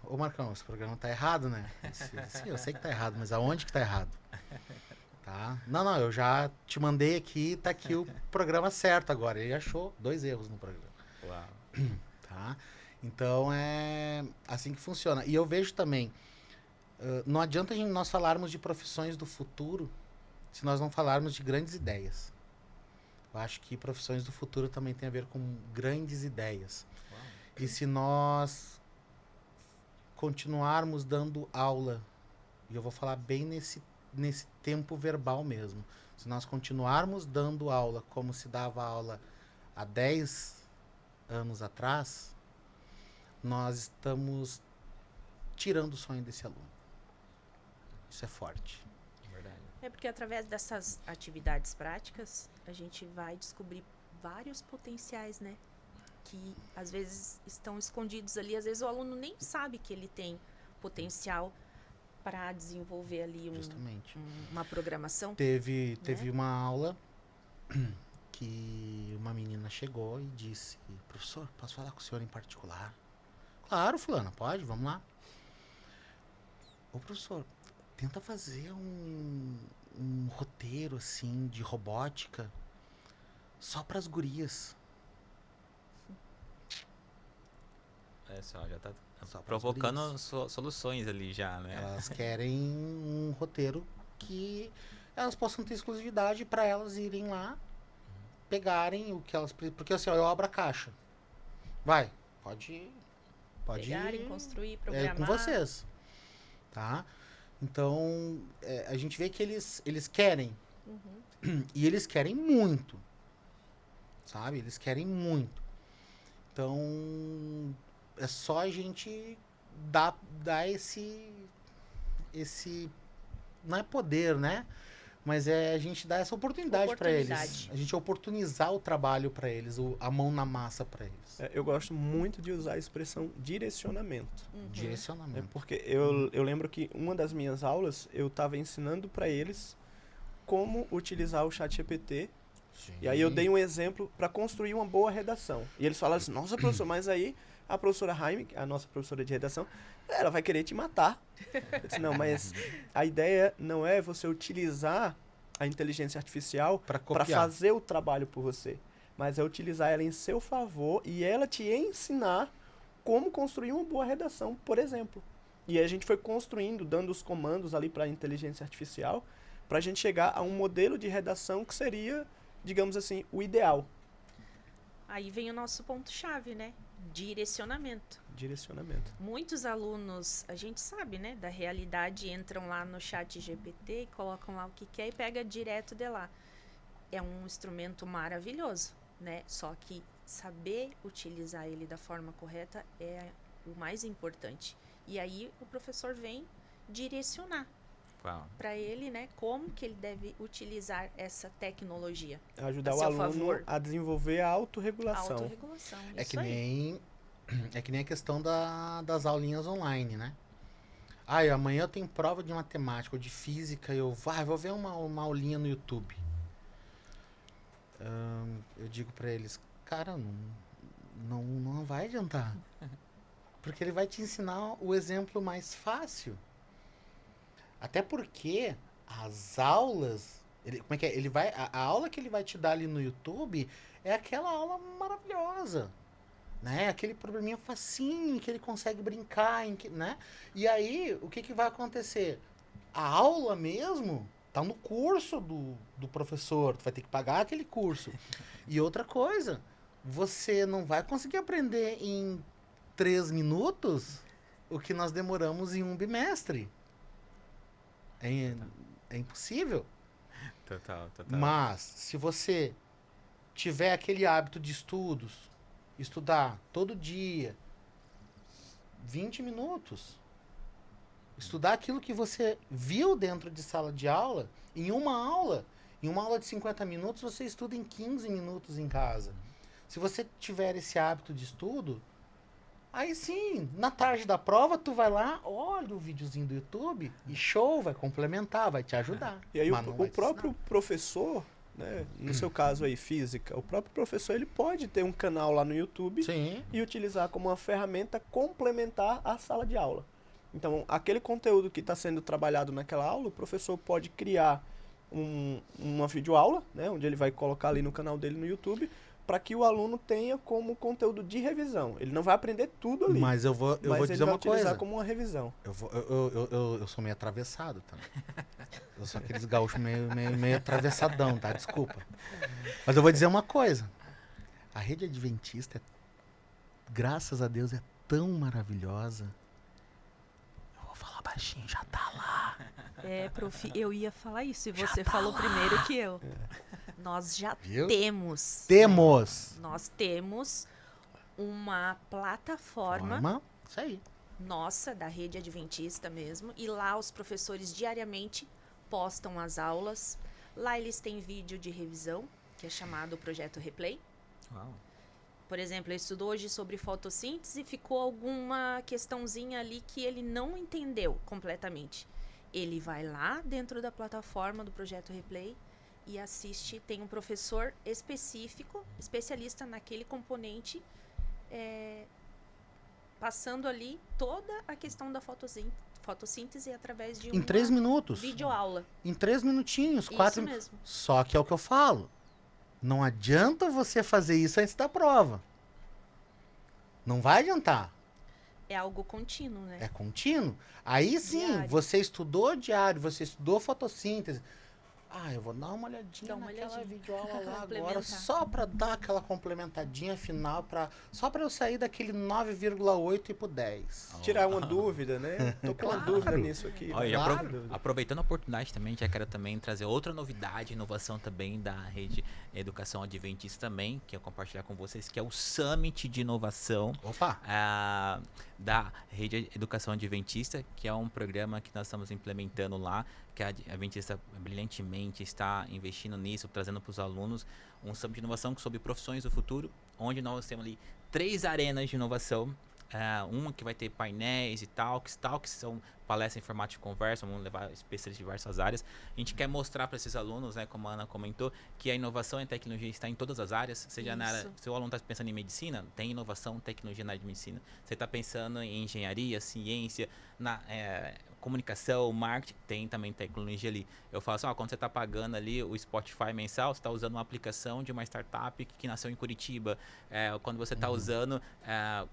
B: ô Marcão, esse programa tá errado, né? Sim, eu sei que tá errado, mas aonde que tá errado? Tá? Não, eu já te mandei aqui, tá aqui o programa certo agora. Ele achou 2 erros no programa.
A: Uau.
B: Tá? Então é assim que funciona. E eu vejo também, não adianta nós falarmos de profissões do futuro se nós não falarmos de grandes ideias. Eu acho que profissões do futuro também tem a ver com grandes ideias.
A: Uau.
B: E se nós continuarmos dando aula, e eu vou falar bem nesse tempo verbal mesmo, se nós continuarmos dando aula como se dava aula há 10 anos atrás, nós estamos tirando o sonho desse aluno. Isso é forte.
A: Verdade.
C: É porque através dessas atividades práticas, a gente vai descobrir vários potenciais, né? Que às vezes estão escondidos ali. Às vezes o aluno nem sabe que ele tem potencial para desenvolver ali
B: Justamente.
C: uma programação.
B: Teve uma aula que uma menina chegou e disse, professor, posso falar com o senhor em particular? Claro, fulana, pode, vamos lá. Ô, professor, tenta fazer um roteiro, assim, de robótica só pras gurias.
A: É só, já tá
B: Só pras
A: provocando
B: gurias.
A: soluções ali já, né?
B: Elas querem um roteiro que elas possam ter exclusividade para elas irem lá, pegarem o que elas precisam. Porque assim, ó, eu abro a caixa. Vai, pode
C: Pegarem,
B: ir,
C: construir, programar.
B: com vocês. Tá? Então, a gente vê que eles querem.
C: Uhum.
B: E eles querem muito. Sabe? Eles querem muito. Então, é só a gente dar esse não é poder, né? Mas é a gente dar essa oportunidade para eles. A gente oportunizar o trabalho para eles, a mão na massa para eles.
D: Eu gosto muito de usar a expressão direcionamento.
C: Uhum.
B: Direcionamento.
D: Porque eu lembro que uma das minhas aulas, eu estava ensinando para eles como utilizar o ChatGPT.
B: Sim.
D: E aí eu dei um exemplo para construir uma boa redação. E eles falaram assim, nossa, professor, mas aí A professora Jaime, a nossa professora de redação, ela vai querer te matar. Eu disse, não, mas a ideia não é você utilizar a inteligência artificial
B: Para
D: para
B: copiar.
D: fazer o trabalho por você, mas é utilizar ela em seu favor e ela te ensinar como construir uma boa redação, por exemplo. E aí a gente foi construindo, dando os comandos ali para a inteligência artificial, para a gente chegar a um modelo de redação que seria, digamos assim, o ideal.
C: Aí vem o nosso ponto-chave, né? Direcionamento.
D: Direcionamento.
C: Muitos alunos, a gente sabe, né, da realidade, entram lá no chat GPT e colocam lá o que quer e pega direto de lá. É um instrumento maravilhoso, né? Só que saber utilizar ele da forma correta é o mais importante. E aí o professor vem direcionar
A: Uau.
C: para ele, né, como que ele deve utilizar essa tecnologia.
D: Ajudar
C: A
D: o
C: seu
D: aluno
C: favor.
D: a desenvolver a autorregulação.
C: Autorregulação.
B: É
C: Isso
B: que
C: aí.
B: nem a questão das aulinhas online, né? Ah, amanhã eu tenho prova de matemática ou de física, eu vou ver uma aulinha no YouTube. Eu digo pra eles, cara, não vai adiantar. Porque ele vai te ensinar o exemplo mais fácil. Até porque as aulas, como é que é? A aula que ele vai te dar ali no YouTube é aquela aula maravilhosa. Né? Aquele probleminha facinho que ele consegue brincar, né? E aí, o que vai acontecer? A aula mesmo tá no curso do professor, tu vai ter que pagar aquele curso. E outra coisa, você não vai conseguir aprender em 3 minutos o que nós demoramos em um bimestre. É impossível.
A: Total.
B: Mas, se você tiver aquele hábito de estudar todo dia, 20 minutos. Estudar aquilo que você viu dentro de sala de aula, em uma aula de 50 minutos, você estuda em 15 minutos em casa. Se você tiver esse hábito de estudo, aí sim, na tarde da prova, tu vai lá, olha o videozinho do YouTube e show, vai complementar, vai te ajudar.
D: E aí
B: Mas não vai
D: o
B: te
D: próprio professor, né, no seu caso aí, física, o próprio professor ele pode ter um canal lá no YouTube
B: Sim.
D: e utilizar como uma ferramenta complementar à sala de aula. Então, aquele conteúdo que está sendo trabalhado naquela aula, o professor pode criar uma videoaula, né, onde ele vai colocar ali no canal dele no YouTube, para que o aluno tenha como conteúdo de revisão. Ele não vai aprender tudo ali.
B: Mas eu vou dizer uma
D: utilizar
B: coisa.
D: como uma revisão.
B: Eu sou meio atravessado também. Eu sou aqueles gaúchos meio atravessadão, tá? Desculpa. Mas eu vou dizer uma coisa. A rede adventista, graças a Deus, é tão maravilhosa. Eu vou falar baixinho, já tá lá.
C: É, prof, eu ia falar isso e você falou primeiro que eu. Nós já
B: Viu?
C: temos.
B: Temos.
C: Nós temos uma plataforma
B: Isso aí.
C: nossa, da rede adventista mesmo, e lá os professores diariamente postam as aulas. Lá eles têm vídeo de revisão, que é chamado Projeto Replay.
A: Uau.
C: Por exemplo, ele estudou hoje sobre fotossíntese e ficou alguma questãozinha ali que ele não entendeu completamente. Ele vai lá dentro da plataforma do Projeto Replay e assiste. Tem um professor específico, especialista naquele componente, passando ali toda a questão da fotossíntese através de
B: Em 3 minutos.
C: videoaula.
B: Em 3 minutinhos, 4
C: Isso mesmo.
B: Só que é o que eu falo. Não adianta você fazer isso antes da prova. Não vai adiantar.
C: É algo contínuo, né?
B: É contínuo. Aí sim,
C: Diário.
B: você estudou diário, você estudou fotossíntese. Ah, eu vou dar uma olhadinha
C: Dá uma
B: naquela
C: olhadinha.
B: videoaula lá agora,
C: Complementar.
B: só pra dar aquela complementadinha final, só pra eu sair daquele 9,8 e pro 10.
D: Tirar uma dúvida, né? Tô com uma
B: Claro.
D: dúvida nisso aqui.
A: Olha, e
B: Claro.
A: aproveitando a oportunidade também, já quero também trazer outra novidade, inovação também da rede Educação Adventista também, que eu compartilhar com vocês, que é o Summit de Inovação
B: Opa!
A: da rede Educação Adventista, que é um programa que nós estamos implementando lá, que a Adventista brilhantemente está investindo nisso, trazendo para os alunos um Summit de Inovação sobre profissões do futuro, onde nós temos ali 3 arenas de inovação. uma que vai ter painéis e talks, que são palestras em formato de conversa, vamos levar especialistas de diversas áreas. A gente quer mostrar para esses alunos, né, como a Ana comentou, que a inovação e a tecnologia está em todas as áreas, seja na área, se o aluno está pensando em medicina, tem inovação e tecnologia na área de medicina. Você está pensando em engenharia, ciência, comunicação, marketing, tem também tecnologia ali. Eu falo assim, quando você está pagando ali o Spotify mensal, você está usando uma aplicação de uma startup que nasceu em Curitiba. Quando você está usando,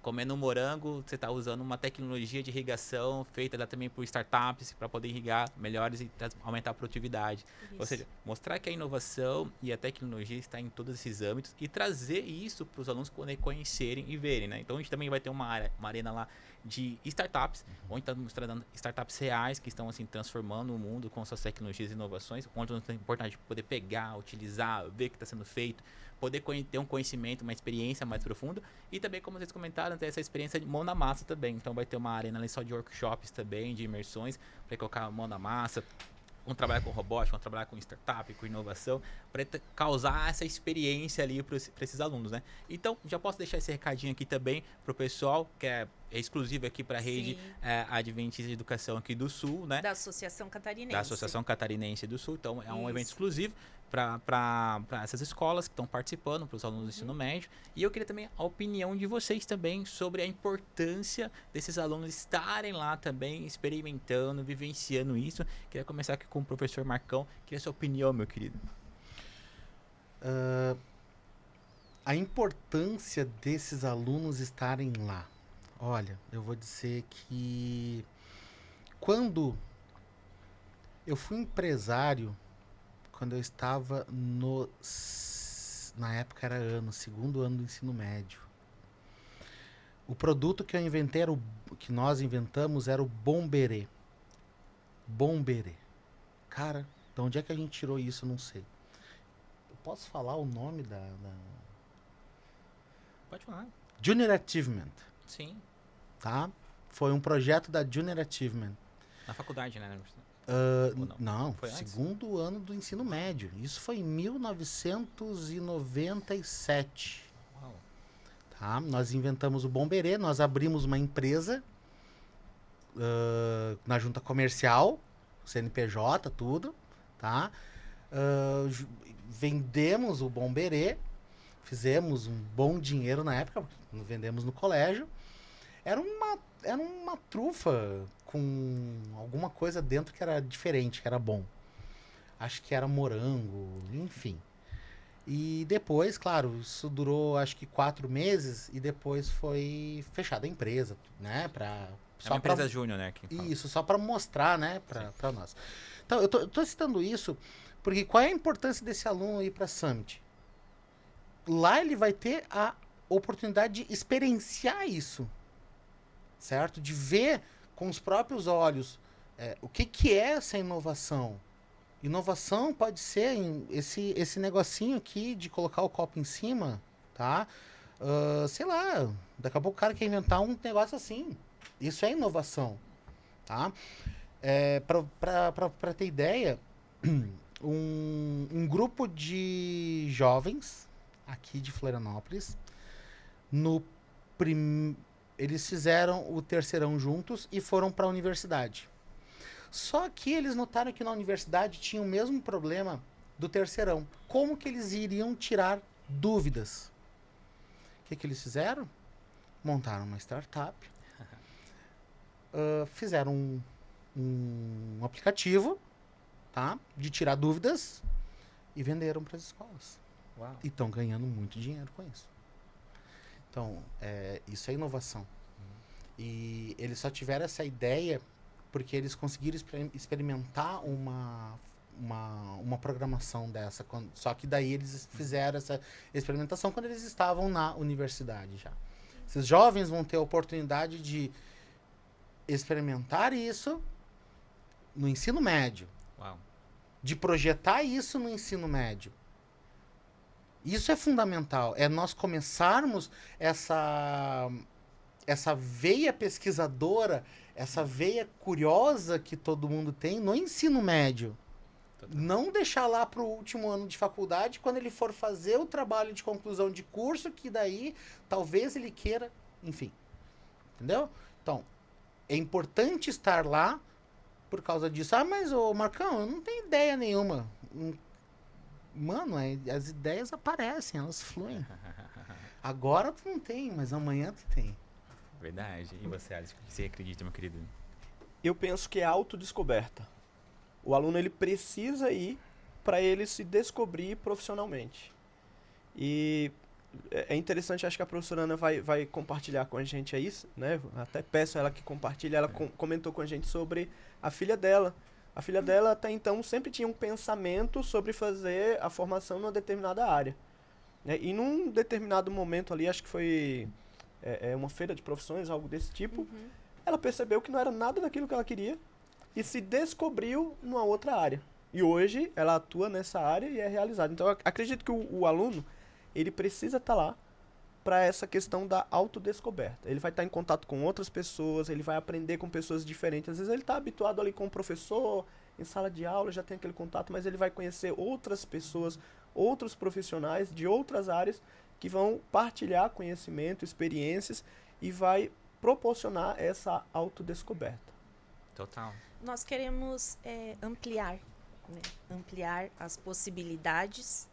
A: comendo um morango, você está usando uma tecnologia de irrigação feita também por startups para poder irrigar melhores e aumentar a produtividade.
C: Isso.
A: Ou seja, mostrar que a inovação e a tecnologia está em todos esses âmbitos e trazer isso para os alunos poderem conhecerem e verem, né? Então a gente também vai ter uma arena lá de startups, onde está mostrando startups reais que estão assim transformando o mundo com suas tecnologias e inovações, onde é importante poder pegar, utilizar, ver o que está sendo feito, poder ter um conhecimento, uma experiência mais profunda e também, como vocês comentaram, ter essa experiência de mão na massa também. Então vai ter uma arena ali só de workshops também, de imersões, para colocar a mão na massa. Vamos trabalhar com robótica, vamos trabalhar com startup, com inovação, para causar essa experiência ali para esses alunos, né? Então, já posso deixar esse recadinho aqui também para o pessoal, que é exclusivo aqui para a rede Adventista de Educação aqui do Sul, né?
C: Da Associação Catarinense.
A: Da Associação Catarinense do Sul. Então, é um evento exclusivo para essas escolas que estão participando, para os alunos do ensino médio. E eu queria também a opinião de vocês também sobre a importância desses alunos estarem lá também, experimentando, vivenciando isso. Queria começar aqui com o professor Marcão. Queria a sua opinião, meu querido.
B: A importância desses alunos estarem lá. Olha, eu vou dizer que quando eu fui empresário, quando eu estava na época era segundo ano do ensino médio. O produto que eu inventei que nós inventamos era o Bomberê. Bomberê. Cara, de onde é que a gente tirou isso? Eu não sei. Eu posso falar o nome da...
A: Pode falar.
B: Junior Achievement.
A: Sim.
B: Tá? Foi um projeto da Junior Achievement.
A: Na faculdade, né?
B: Não,
A: foi
B: segundo ano do ensino médio. Isso foi em 1997.
A: Uau.
B: Tá? Nós inventamos o Bomberê, nós abrimos uma empresa na junta comercial, CNPJ, tudo. Tá? Vendemos o Bomberê, fizemos um bom dinheiro na época, vendemos no colégio. Era uma trufa com alguma coisa dentro que era diferente, que era bom. Acho que era morango, enfim. E depois, claro, isso durou acho que 4 meses e depois foi fechada a empresa, né?
A: Uma empresa júnior, né?
B: Isso, só para mostrar, né? Para nós. Então, eu tô citando isso porque qual é a importância desse aluno ir para Summit? Lá ele vai ter a oportunidade de experienciar isso. Certo? De ver com os próprios olhos o que é essa inovação. Inovação pode ser esse negocinho aqui de colocar o copo em cima, tá? Sei lá, daqui a pouco o cara quer inventar um negócio assim. Isso é inovação, tá? Para ter ideia, um grupo de jovens aqui de Florianópolis, eles fizeram o terceirão juntos e foram para a universidade. Só que eles notaram que na universidade tinha o mesmo problema do terceirão. Como que eles iriam tirar dúvidas? O que eles fizeram? Montaram uma startup, fizeram um aplicativo, tá, de tirar dúvidas e venderam para as escolas.
A: Uau.
B: E estão ganhando muito dinheiro com isso. Então, isso é inovação. E eles só tiveram essa ideia porque eles conseguiram experimentar uma programação dessa. Só que daí eles fizeram essa experimentação quando eles estavam na universidade já. Esses jovens vão ter a oportunidade de experimentar isso no ensino médio.
A: Uau.
B: De projetar isso no ensino médio. Isso é fundamental. É nós começarmos essa veia pesquisadora, essa veia curiosa que todo mundo tem no ensino médio. Não deixar lá para o último ano de faculdade, quando ele for fazer o trabalho de conclusão de curso, que daí talvez ele queira, enfim. Entendeu? Então, é importante estar lá por causa disso. Ah, mas, ô Marcão, eu não tenho ideia nenhuma. Mano, as ideias aparecem, elas fluem. Agora tu não tem, mas amanhã tu tem.
A: Verdade. E você, Alisson, o que você acredita, meu querido?
D: Eu penso que é autodescoberta. O aluno ele precisa ir para ele se descobrir profissionalmente. E é interessante, acho que a professora Ana vai compartilhar com a gente isso, né? Até peço a ela que compartilhe. Ela comentou com a gente sobre a filha dela. A filha dela até então sempre tinha um pensamento sobre fazer a formação numa determinada área, né? E num determinado momento ali, acho que foi uma feira de profissões, algo desse tipo, ela percebeu que não era nada daquilo que ela queria e se descobriu numa outra área. E hoje ela atua nessa área e é realizada. Então eu acredito que o aluno, ele precisa estar lá para essa questão da autodescoberta. Ele vai estar em contato com outras pessoas, ele vai aprender com pessoas diferentes. Às vezes ele está habituado ali com o professor, em sala de aula, já tem aquele contato, mas ele vai conhecer outras pessoas, outros profissionais de outras áreas que vão partilhar conhecimento, experiências e vai proporcionar essa autodescoberta.
A: Total.
C: Nós queremos ampliar, né? Ampliar as possibilidades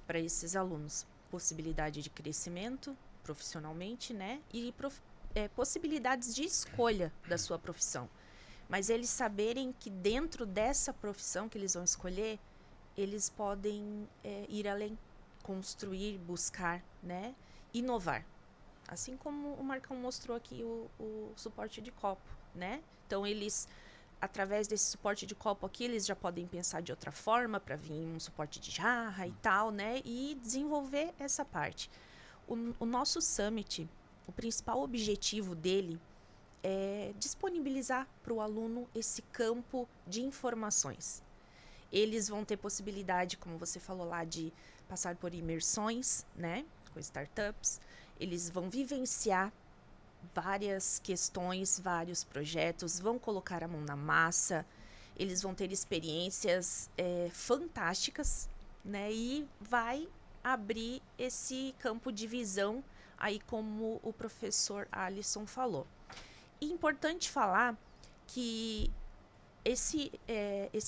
C: para esses alunos. Possibilidade de crescimento profissionalmente, né? E possibilidades de escolha da sua profissão. Mas eles saberem que dentro dessa profissão que eles vão escolher, eles podem ir além, construir, buscar, né? Inovar. Assim como o Marcão mostrou aqui o suporte de copo, né? Então, eles, através desse suporte de copo aqui, eles já podem pensar de outra forma para vir um suporte de jarra e tal, né? E desenvolver essa parte. O nosso Summit, o principal objetivo dele é disponibilizar para o aluno esse campo de informações. Eles vão ter possibilidade, como você falou lá, de passar por imersões, né? Com startups. Eles vão vivenciar várias questões, vários projetos, vão colocar a mão na massa, eles vão ter experiências fantásticas, né? E vai abrir esse campo de visão aí, como o professor Alisson falou. E importante falar que esse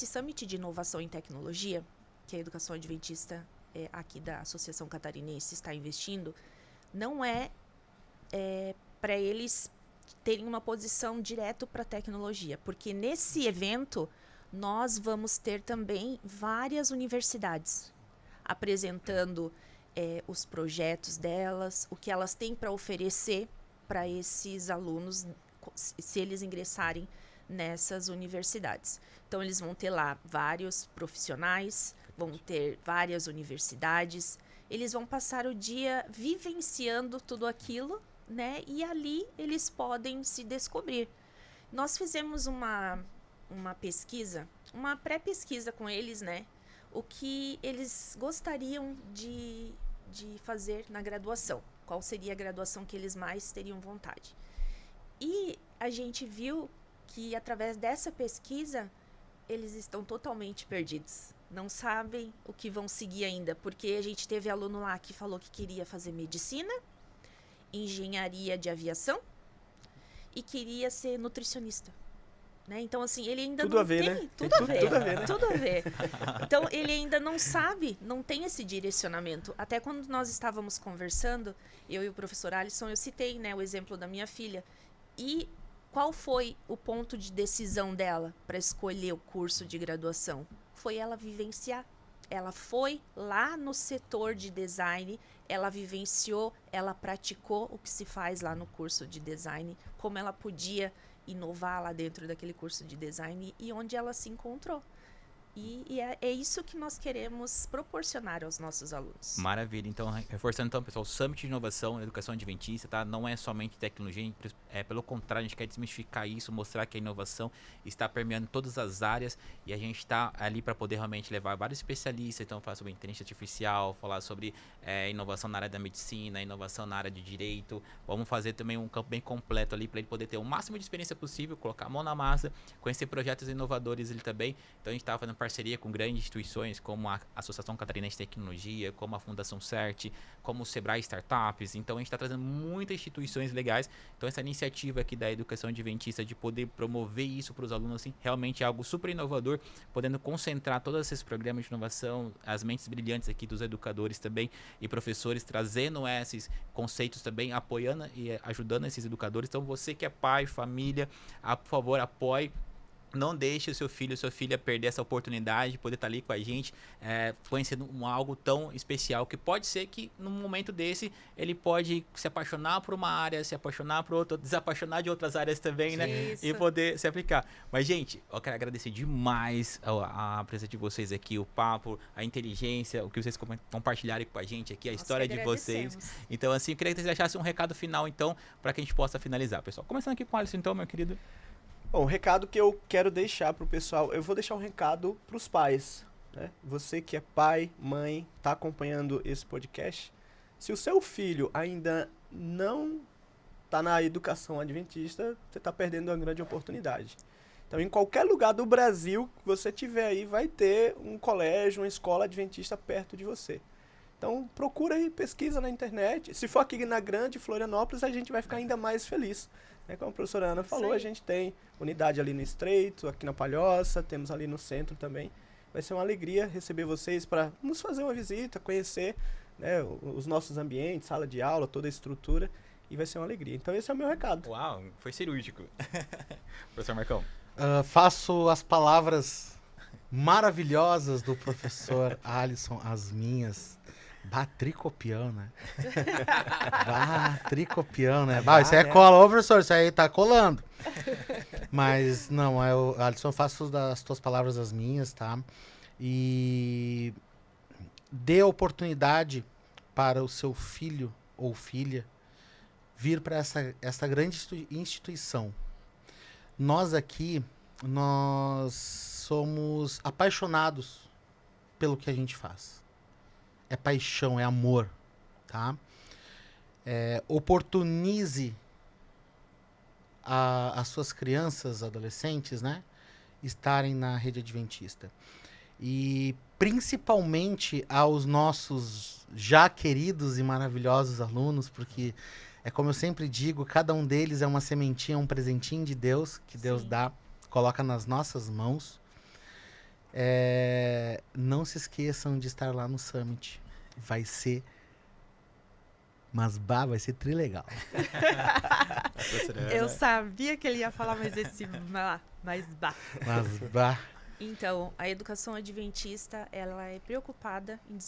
C: Summit de Inovação em Tecnologia, que a Educação Adventista aqui da Associação Catarinense está investindo, não é para eles terem uma posição direto para a tecnologia, porque nesse evento nós vamos ter também várias universidades apresentando os projetos delas, o que elas têm para oferecer para esses alunos se eles ingressarem nessas universidades. Então, eles vão ter lá vários profissionais, vão ter várias universidades, eles vão passar o dia vivenciando tudo aquilo, né? E ali eles podem se descobrir. Nós fizemos uma pesquisa, uma pré-pesquisa com eles, né? O que eles gostariam de fazer na graduação. Qual seria a graduação que eles mais teriam vontade. E a gente viu que, através dessa pesquisa, eles estão totalmente perdidos. Não sabem o que vão seguir ainda, porque a gente teve aluno lá que falou que queria fazer medicina, engenharia de aviação e queria ser nutricionista. Né? Então, assim, ele ainda
D: tudo
C: não
D: a ver,
C: tem...
D: Né?
C: Tudo a ver,
D: tudo a ver, né?
C: Tudo a ver. Então, ele ainda não sabe, não tem esse direcionamento. Até quando nós estávamos conversando, eu e o professor Alisson, eu citei, né, o exemplo da minha filha. E qual foi o ponto de decisão dela para escolher o curso de graduação? Foi ela vivenciar. Ela foi lá no setor de design, ela vivenciou, ela praticou o que se faz lá no curso de design, como ela podia inovar lá dentro daquele curso de design e onde ela se encontrou. E é isso que nós queremos proporcionar aos nossos alunos.
A: Maravilha. Então, reforçando então, pessoal, o Summit de Inovação na Educação Adventista, tá? Não é somente tecnologia, pelo contrário, a gente quer desmistificar isso, mostrar que a inovação está permeando todas as áreas e a gente está ali para poder realmente levar vários especialistas, então falar sobre inteligência artificial, falar sobre inovação na área da medicina, inovação na área de direito. Vamos fazer também um campo bem completo ali para ele poder ter o máximo de experiência possível, colocar a mão na massa, conhecer projetos inovadores ali também. Então, a gente está fazendo parceria com grandes instituições como a Associação Catarinense de Tecnologia, como a Fundação CERT, como o Sebrae Startups. Então, a gente está trazendo muitas instituições legais. Então, essa iniciativa aqui da educação adventista de poder promover isso para os alunos, assim, realmente é algo super inovador, podendo concentrar todos esses programas de inovação, as mentes brilhantes aqui dos educadores também e professores, trazendo esses conceitos também, apoiando e ajudando esses educadores. Então, você que é pai, família, por favor, apoie. Não deixe o seu filho, sua filha perder essa oportunidade de poder estar ali com a gente, conhecendo algo tão especial, que pode ser que num momento desse ele pode se apaixonar por uma área, se apaixonar por outra, desapaixonar de outras áreas também, né?
C: Isso.
A: E poder se aplicar. Mas, gente, eu quero agradecer demais a presença de vocês aqui, o papo, a inteligência, o que vocês compartilharam com a gente aqui, a
C: Nós
A: história
C: que
A: de vocês.
C: agradecemos.
A: Então, assim, eu queria que vocês deixassem um recado final, então, para que a gente possa finalizar, pessoal. Começando aqui com o Alisson, então, meu querido.
D: Bom, o recado que eu quero deixar pro pessoal, eu vou deixar um recado pros pais, né? Você que é pai, mãe, tá acompanhando esse podcast, se o seu filho ainda não tá na educação adventista, você tá perdendo uma grande oportunidade. Então, em qualquer lugar do Brasil que você tiver aí, vai ter um colégio, uma escola adventista perto de você. Então, procura aí, pesquisa na internet. Se for aqui na Grande Florianópolis, a gente vai ficar ainda mais feliz. Como a professora Ana falou, a gente tem unidade ali no Estreito, aqui na Palhoça, temos ali no centro também. Vai ser uma alegria receber vocês para nos fazer uma visita, conhecer, né, os nossos ambientes, sala de aula, toda a estrutura, e vai ser uma alegria. Então esse é o meu recado.
A: Uau, foi cirúrgico. Professor Marcão.
B: Faço as palavras maravilhosas do professor Alisson, as minhas. Tricopião, né? Tricopião, né? Isso aí é cola. Ô, professor, isso aí tá colando. Mas, não, Alisson, faço das tuas palavras as minhas, tá? E dê oportunidade para o seu filho ou filha vir para essa grande instituição. Nós aqui, nós somos apaixonados pelo que a gente faz. É paixão, é amor, tá? Oportunize as suas crianças, adolescentes, né? Estarem na rede adventista. E principalmente aos nossos já queridos e maravilhosos alunos, porque é como eu sempre digo, cada um deles é uma sementinha, um presentinho de Deus, que Deus dá, coloca nas nossas mãos. Não se esqueçam de estar lá no Summit. Vai ser vai ser trilegal.
C: Eu sabia que ele ia falar mais mas Então, a educação adventista, ela é preocupada em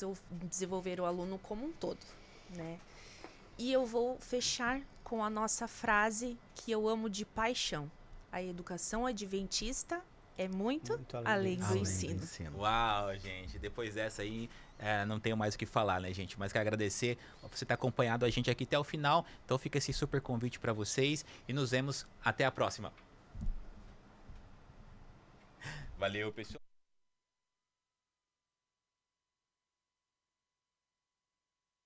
C: desenvolver o aluno como um todo, né? E eu vou fechar com a nossa frase que eu amo de paixão. A educação adventista é muito além do ensino.
A: Uau, gente. Depois dessa aí, não tenho mais o que falar, né, gente? Mas quero agradecer por você ter acompanhado a gente aqui até o final. Então fica esse super convite para vocês e nos vemos até a próxima. Valeu, pessoal.